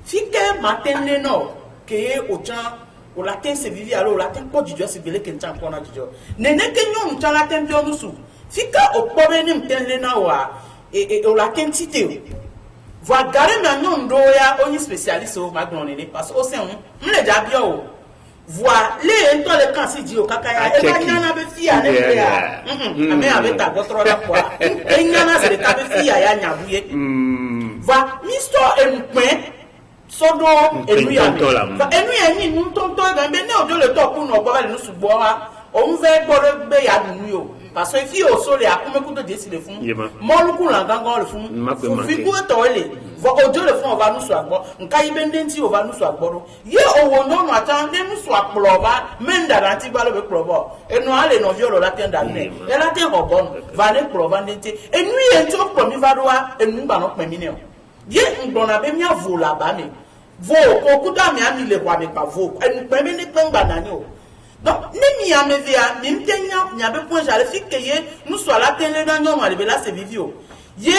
fike matenle no ke ocha o la ten se vivi alo la ten po jijo se bele ke ntan po na jijo ne ke nyo ntan la ten bio nusu fika o po be ni mtenle na wa o la ten tite va gare na nyo ndo ya oni spécialiste o magnone ne parce o se mle ja bio o voix les to le kan si di o kakaya e ba nyana be fia ne be ya ame abeta gotro da kwa e nyana se ta be fia ya nyabuye voix misto enpe sodo enu ya enu ya ni nu tonto ga be ne ojo le to ku no gbo le nu sugbo wa o n fe gboro gbe ya nu yo parce que fi o so le akume kuto desi le fun mo luku la gangan le fun fi ku to le vo ojo le fun o va nu so agbo nka ibe ndenti o va nu so agbo ye owo no no atan ne nu so aplo ba menda na ti gba lo be pro bo enu ale no violo la tenda ne e la te ho bon va le pro va ndenti enu ye nti o pro mi va do wa enu gba no pe mi ne o ye ngbona be mi avo la ba me vo ko kuda mi ami le kwa me pa vo enu pe mi ne pe ngba na ni o. Donc, ni mi amevia, ni mtenya, ni abe point j'allais fi que ye, nous soit là, tenez dans nous, on là, c'est vivio. Ye,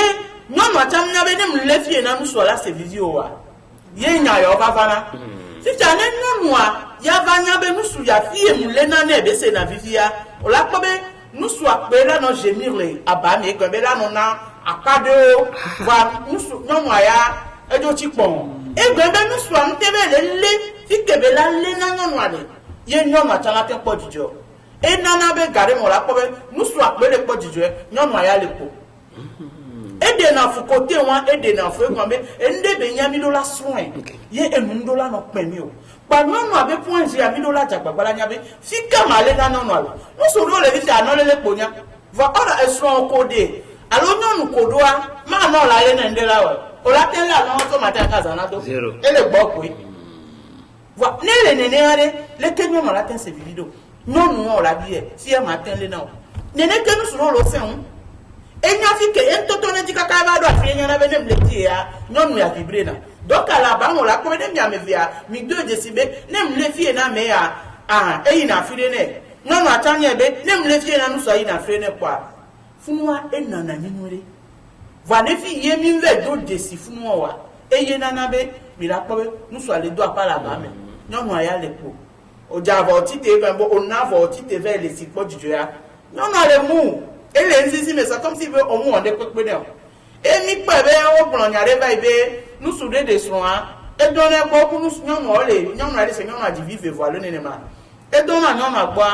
non, moi, t'as mis avec nous, les filles, nous soit là, c'est vivio. Ye, n'y a yo, va, va, si tu as non, moi, ya va, n'y a be, nous soit, ya fille, nous, les nanes, be, c'est na vivia. On l'a pas nous soit, be, là, non, j'ai mis les, abamé, comme là, non, a, à cadeau, va, nous, non, moi, ya, et d'autres, bon. Et, ben, nous soit, m'tebe, les, fi que, be, là, les nanes, non, ye nyɔnu atsala te kpɔ dzidzɔ enana be gari mo la kpɔ be nusu akpe le kpɔ dzidzɔ nyɔnu aya le kpo edena fu kote wa edena fu ekwan be ende be nya mi do la soin ye enu do la no pɛ mi o pa nyɔnu abe point zi ami do la dzagbagba la nya be fi kama le na nyɔnu alo nusu do le fi anɔ le le kpo nya va ɔra esrɔn kode alo nyɔnu kodoa ma nɔ la ye ne nde la o la te la nɔ so ma te ka zana do ele gbɔ koe. Ne le nene le ke nyɔnu la ten se vivido nyɔnu o la bi si e matin le na o nene ke nu suro lo se un enya fi ke en toto ne dikaka ba do afi enya na be ne mleti ya nyɔnu ya vibre na donc ala ba mo la ko ne mi amevia mi do de sibe ne mle fi na me ya eyi na fi ne nyɔnu atanye be ne mle fi na nu so yi na fi ne kwa funwa enana nyinure va ne fi ye mi ve do de si funwa wa eye na na be mi la ko be nu so ale do apala ba me nyɔnu aya le kpo oja avɔ tite fɛn bo ona avɔ tite fɛ le si kpɔ dzidzɔ ya nyɔnu ale mu ele nsisi me sa comme si be ɔmu wɔn de kpekpe ne o emi kpɛ be wo gblɔ nya ɖe va yi be nusu ɖe de srɔ̃a edɔ ne gbɔ ku nusu nyɔnu le nyɔnu ale se nyɔnu adi vive vo alo nene ma edɔ na nyɔnu gbɔa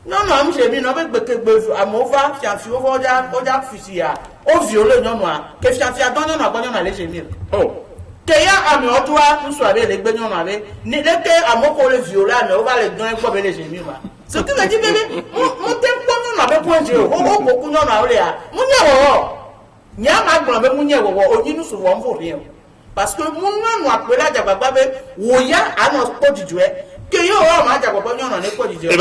nyɔnu amu se mi na be gbekegbe amewo va fiafiwo va wodza fisi ya wo viole nyɔnua ke fiafia dɔ nyɔnua gbɔ nyɔnu ale se mi o. Keya ame otoa nusu abe le gbe nyɔnu abe ne leke amoko le viole ame o va le dɔn ekpɔ be le jemi ma so ti le di bebe mo te kpɔ nyɔnu abe point o koku nyɔnu awo le ya mo nye wɔwɔ nye ama gblɔ be mo nye wɔwɔ o nyi nusu wɔ nfo rien parce que mo nyɔnu akpe la dzagbagba be wo ya anɔ kpɔ dzidzɔɛ ke ye o ma dzagbagba nyɔnu ne kpɔ dzidzɔɛ.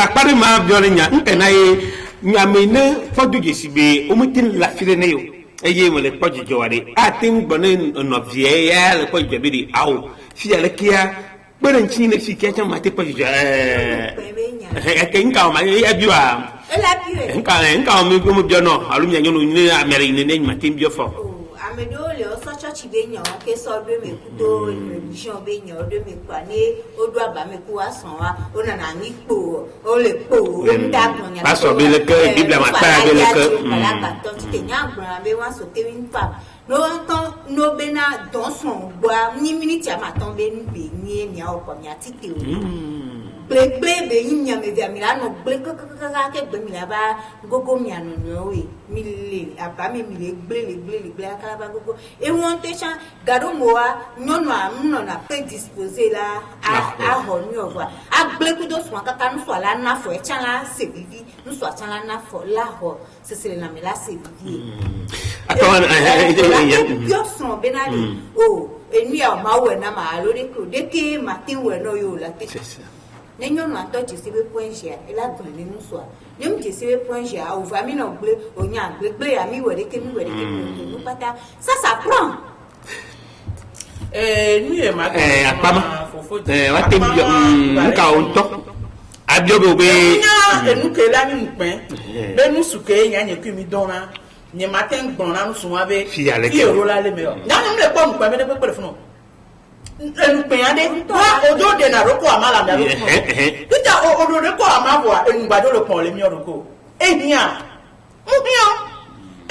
akpari ma biɔ ne nya ntɛna ye nyame ne fɔdu dzesi be o mo te la fi ne ye o. Eye mo le kpɔ dzidzɔ wa de ate ŋu gbɔ ne nɔvia ya le kpɔ dzidzɔ be de awo fi ale kia kpe ɖe ŋtsi ne fi kia tsɛ ma te kpɔ dzidzɔ eke nka o ma ya bi wa nka o mi biɔ nɔ alo mia nyɔnu ne amɛrɛ yi ne ma te biɔ fɔ. ame ɖewo le wosɔ tsɔtsi be nya wo ke sɔ ɖo me kudo religion be nya wo ɖo me kpa ne woɖo aba me ku asɔn wa wonana anyi kpo wole kpo wonda gblɔ nya. pasɔ be leke biblia ma kpa be leke. Agbadɔ ti te nya gblɔna be woasɔ ke mi fa n'otɔn n'o be na dɔn sɔn gbɔa ni miniti ama tɔn be nu be nie miawo kɔ miati te o. Gble be yi miame via mi la nɔ gble kakakaka ke gbe mi la ba gogo mianu nɔwe mi le aba mi le gble akala ba gogo ewɔn te tsa gado moa nyɔnua nɔna prédisposé la ahɔ nu ɔva agble kudo sɔn kaka nusɔ la nafɔ etsa la se vivi nusɔ atsa la nafɔ la xɔ sesele na mi la se vivi ye. Biɔ sɔn bena de o enua ma wɛ na ma alo de kuro de ke ma te wɛ n'o ye o la te. Ne nyɔnu atɔ dzesi be point zia ela gblɔ ne nusɔa ne mu dzesi be point zia o va mi nɔ gble o nya gble ya mi wɛ ɖeke nu kpata sasa prend. Nu ye ma akpama wa te biɔ nka o ŋutɔ abiɔ be o be. nya enu ke la mi nukpɛ be nusu ke nya nye kui mi dɔn na nye ma te gbɔn na nusu wa be fi ero la le me yɔ nyanu mi le kpɔ nukpɛ be ne kpekpe le funu. Enukpɛnya de wa ojo de na roko amala mi alo kpɔn tita odo de kɔ ama bɔ enugbado le kpɔn le mi ɔdo ko ehia mubiɔ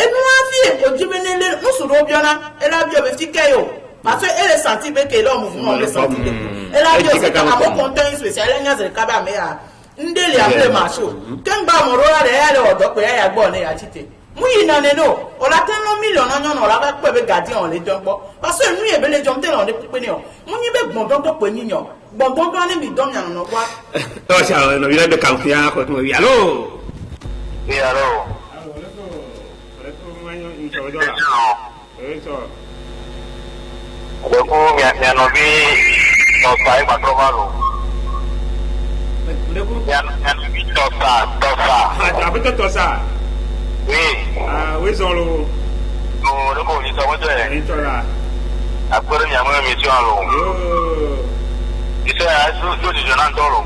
enua fi ojibe ne le musu do biɔna ela biɔ be fi kɛ yo parce que ele santi be ke le mouvement le santi be ela biɔ se ka amo content spécial ele nya zere kaba me ya ndeli amle macho kengba moro ya de ya le odo pe ya gbɔ ne ya tite muyi na ne no ola ten no million na nyono ola ba pe be gardien le jongbo parce que nu e be le jom ten on de pe ni o munyi be gbondon to pe yinyo gbondon to ni mi dom yan no kwa o sha no bi le be kan fi a ko to wi allo Oui, alors. Alors, une chose là. Eso. Donc, mi hanno visto, non sai quanto malo. Mi hanno visto, tosa. Ah, peut-être toi ça. Oui. Ah, oui, sont le. Non, le bon, ils sont là. Une chose là. Après, il y a une mission à l'eau. Yo. Ils sont à ce que je n'entends l'eau.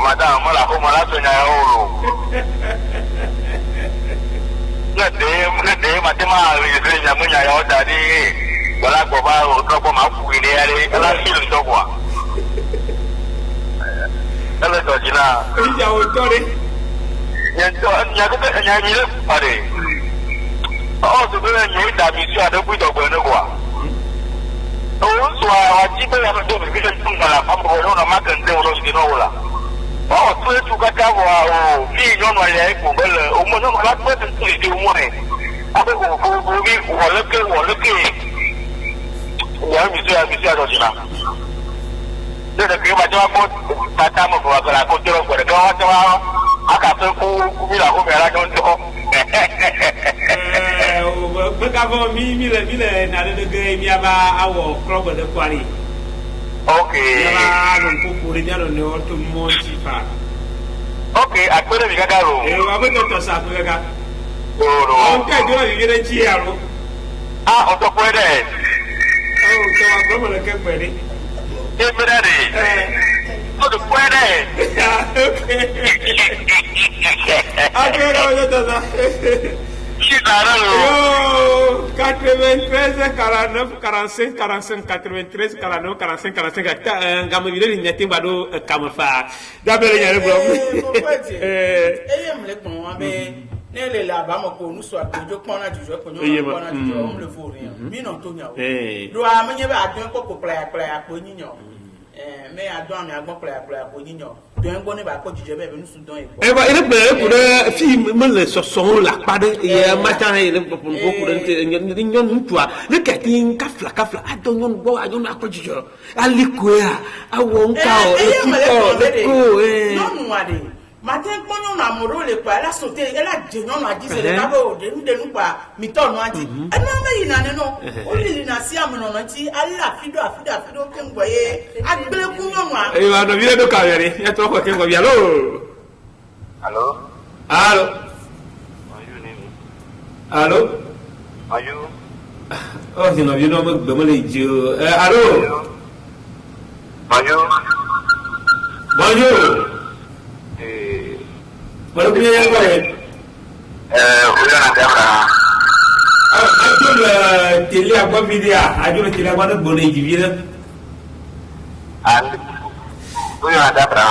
Madame, moi, la comme la sonia l'eau. Le matin, il y a mon yaï au dadi. Voilà, quoi, au top, ma fouille, elle a fil de quoi. Elle est dans là. Il y a autant de. Il y a une parée. Oh, c'est vrai, il y a une ambition à deux bouts de quoi. Oh, soit à 10 peu, il y a un peu de vision de la femme, on a marqué un peu de l'eau là. Oh, tout le tout qu'à voir au fille, non, il y a pour au moins, on va pas de tout les au moins. Après, on le que. Il y a une ambition à l'autre là. De le que ma joie pour tata me voir la côte de l'eau, pour le gars, à café pour la roue, à la jonction. Bekavon mi na de gay mi aba awo club de kwari. Okay. Ya no kokore dia no ne oto monti fa. Okay, akwere mi gagaro. Wa be to sa ko gaga. No. On ka jo bi gere chi aro. Ah, o to puede. Oh, to wa como le que puede. No te puede. Okay, no to sa. Yo, 93, 49, 45, 45, 93, 49, 45, 45. Gamme vidéo, il n'y a pas de camouflage. D'abord, il y a le blog. Ne la ba mo ko nu so adojo pon na jujo ko nyo pon na jujo o mle fo rin mi no to nya o do a me nye ba adun ko playa ko nyinyo me adun mi agbon playa ko nyinyo do en gbo ne ba ko jujo be be nu su don e ba ire pe ko de fi me le so so la pa de e mata ile ko ko de nyon ntua ne ka tin kafla adon nyon bo adun ko jujo ali ko ya awon ka o e ti ko no nu ade matin ponyo na moro le pa la sauter elle a denyo na di se le ba o de nu pa mi to no adi e na me yina ne no o li na si amono no ti alla fido ke ngboye agbele kunyo no a e wa no vile do kawere ya to ko ke ngbo bialo Allô? Allô? Ayo. Oh, je n'ai pas de me allô? Ayo. Bonjour. Bueno, bien, William Adabra. Ajul tele apa video? Ajul tele apa nak boleh video? William Adabra.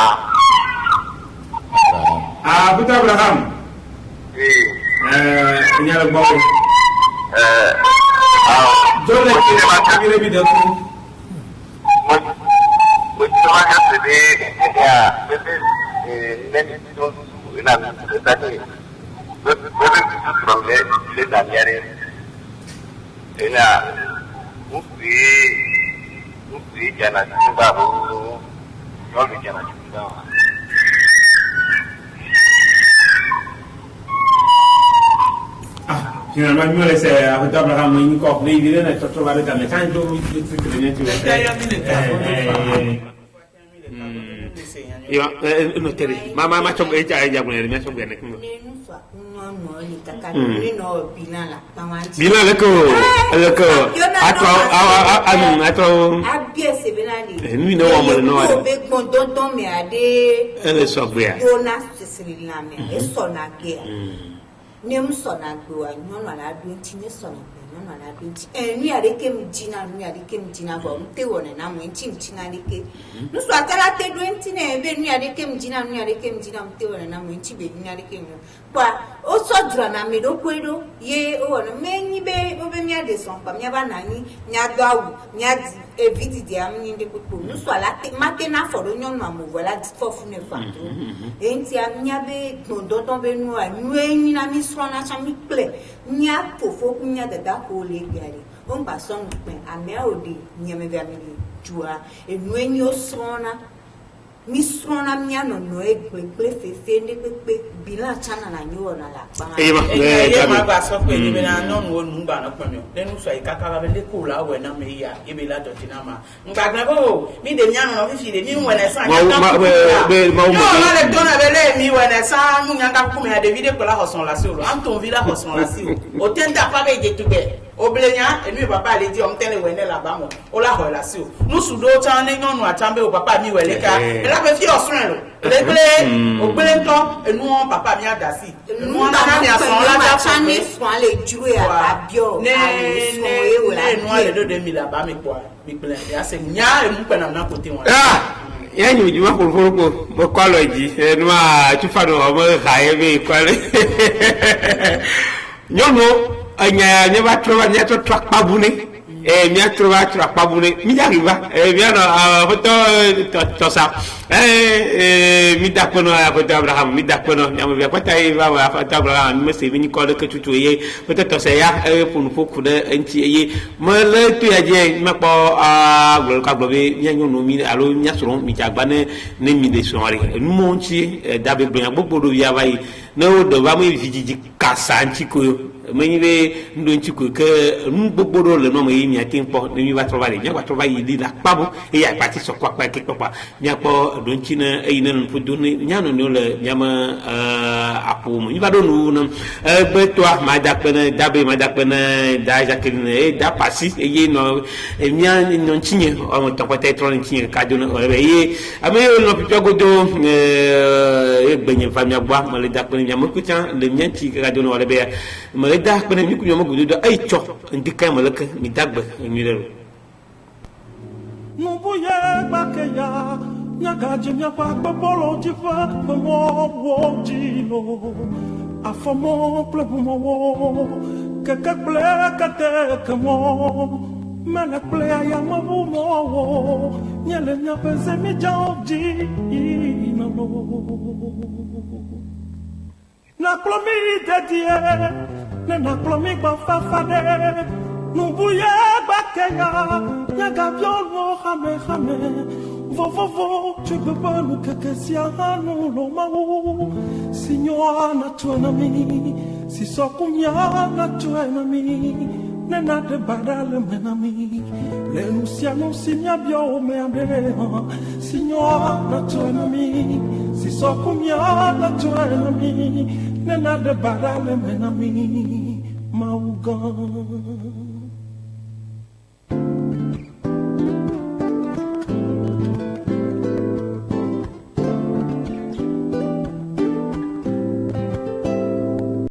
Betul Abraham. Ini ada bawa. Jole tele video tu. Betul macam tadi ya, betul. Nanti tu nak tadi betul problem le daniare. Ina mufti jangan juga dulu, kalau jangan juga. Finalement, nous laissons à Abraham une copie de vidéo, nous sommes trouvés dans les temps où nous no teri mama ma chong eja eja bune mi chong bene kingo bila leko atro abie se benali ni no wa no wa be gbon me ade ele so bia dona sisiri na me e so na ge ni m so na gbe wa nyon na adu nti ni so na no na adu nti ni areke mi jina go mte wona na mo nti na leke no so atala te do nti na ebe ni areke mi jina mte wona na mo nti be ni areke mi kwa o so dura na me do kwedo ye o wona me nyi be o be mi ade so pa mi aba na ni nya do awu nya di evidi di am ni de popo no so ala te make na for nyon ma mo vola di for fu ne fa to enti am nya be gbon be nu a nu enyi na mi so na cha mi ple nya fofo nya dada ko le gari on ba so npe ame odi nya me via me jua enu enyi o so na misrona miano no egbe fefende pepe bila chana na nyo na la pa e ma ba so pe ni na no no nu ba na pa mi le nu so e kaka ba le ko la we na me ya e be la doti na ma ngba gna ko mi de nyano no fi de mi we na sa ka ma le dona be le mi we na sa mu nyanga ku me ya de vide ko la hoson la si o am ton villa hoson la si o tenda pa be je tu be oblenya enu papa le di on tele we ne la ba mo o la ho la si o nu su do ta ne nyonu atambe o papa mi we le ka e la be fi osun lo le ble o ble nto enu on papa mi adasi enu on na mi ason la ja chane swan le juwe a bio ne enu ale do de mi la ba mi po mi ble ya se nya enu pe na ko ti won ya nyu juma ko mo kwalo ji enu a chufa no mo ga ye be kwalo nyono anya nyeba trova nyato twakpabune mi trova twakpabune mi arriva mi ana foto tosa mi dakono foto Abraham mi dakono nyamo via kwata eva wa foto Abraham mi se vini ko de ke tutu ye foto tosa ya pour nous pour de enti ye ma le tu ya je ma ko glo ka glo be nyanyo no mi alo nyasoro mi jagbane ne mi de sonri nu monchi dabe gbo gbogbo do ya bai no do ba mi vijiji kasanchi ko menyibe ndo nchiko ke mgbogbo le no mo yi mi atimpo ni mi ba trova le nya ba trova yi li la pabo e ya pati so kwa kwa ke kwa nya po do nchina e ina no fudu ni nya no le nya ma apo mo ni ba do no be to ma da pena dabe ma da pena da Jacqueline e da pasi e ye no e nya no nchinye o mo to kwete tro nchinye ka do no be ye ame no pipia godo e gbenye famia gba mo le da pena nya mo kucha le nya chi ka do no le be da ko ni ku nyoma gudu do ay cho ndika malaka mi dagba mi lero no buye bakeya nyaga jenya pa bolo jifa mo wo jilo afomo plebo mo kaka ple kate kamo mala ple ya mo mo nyale nya pese mi jawji no na plomi dedie na plomi ba fafade nubuye bakeya nyaga biolo khame vo tu peux pas nous cacasia nous lo mau signora na tua nami si so kunya na tua nami nena de badale menami le nusiano signa bio me ande signora na tua nami si so kunya na tua nami nena de badale menami maugan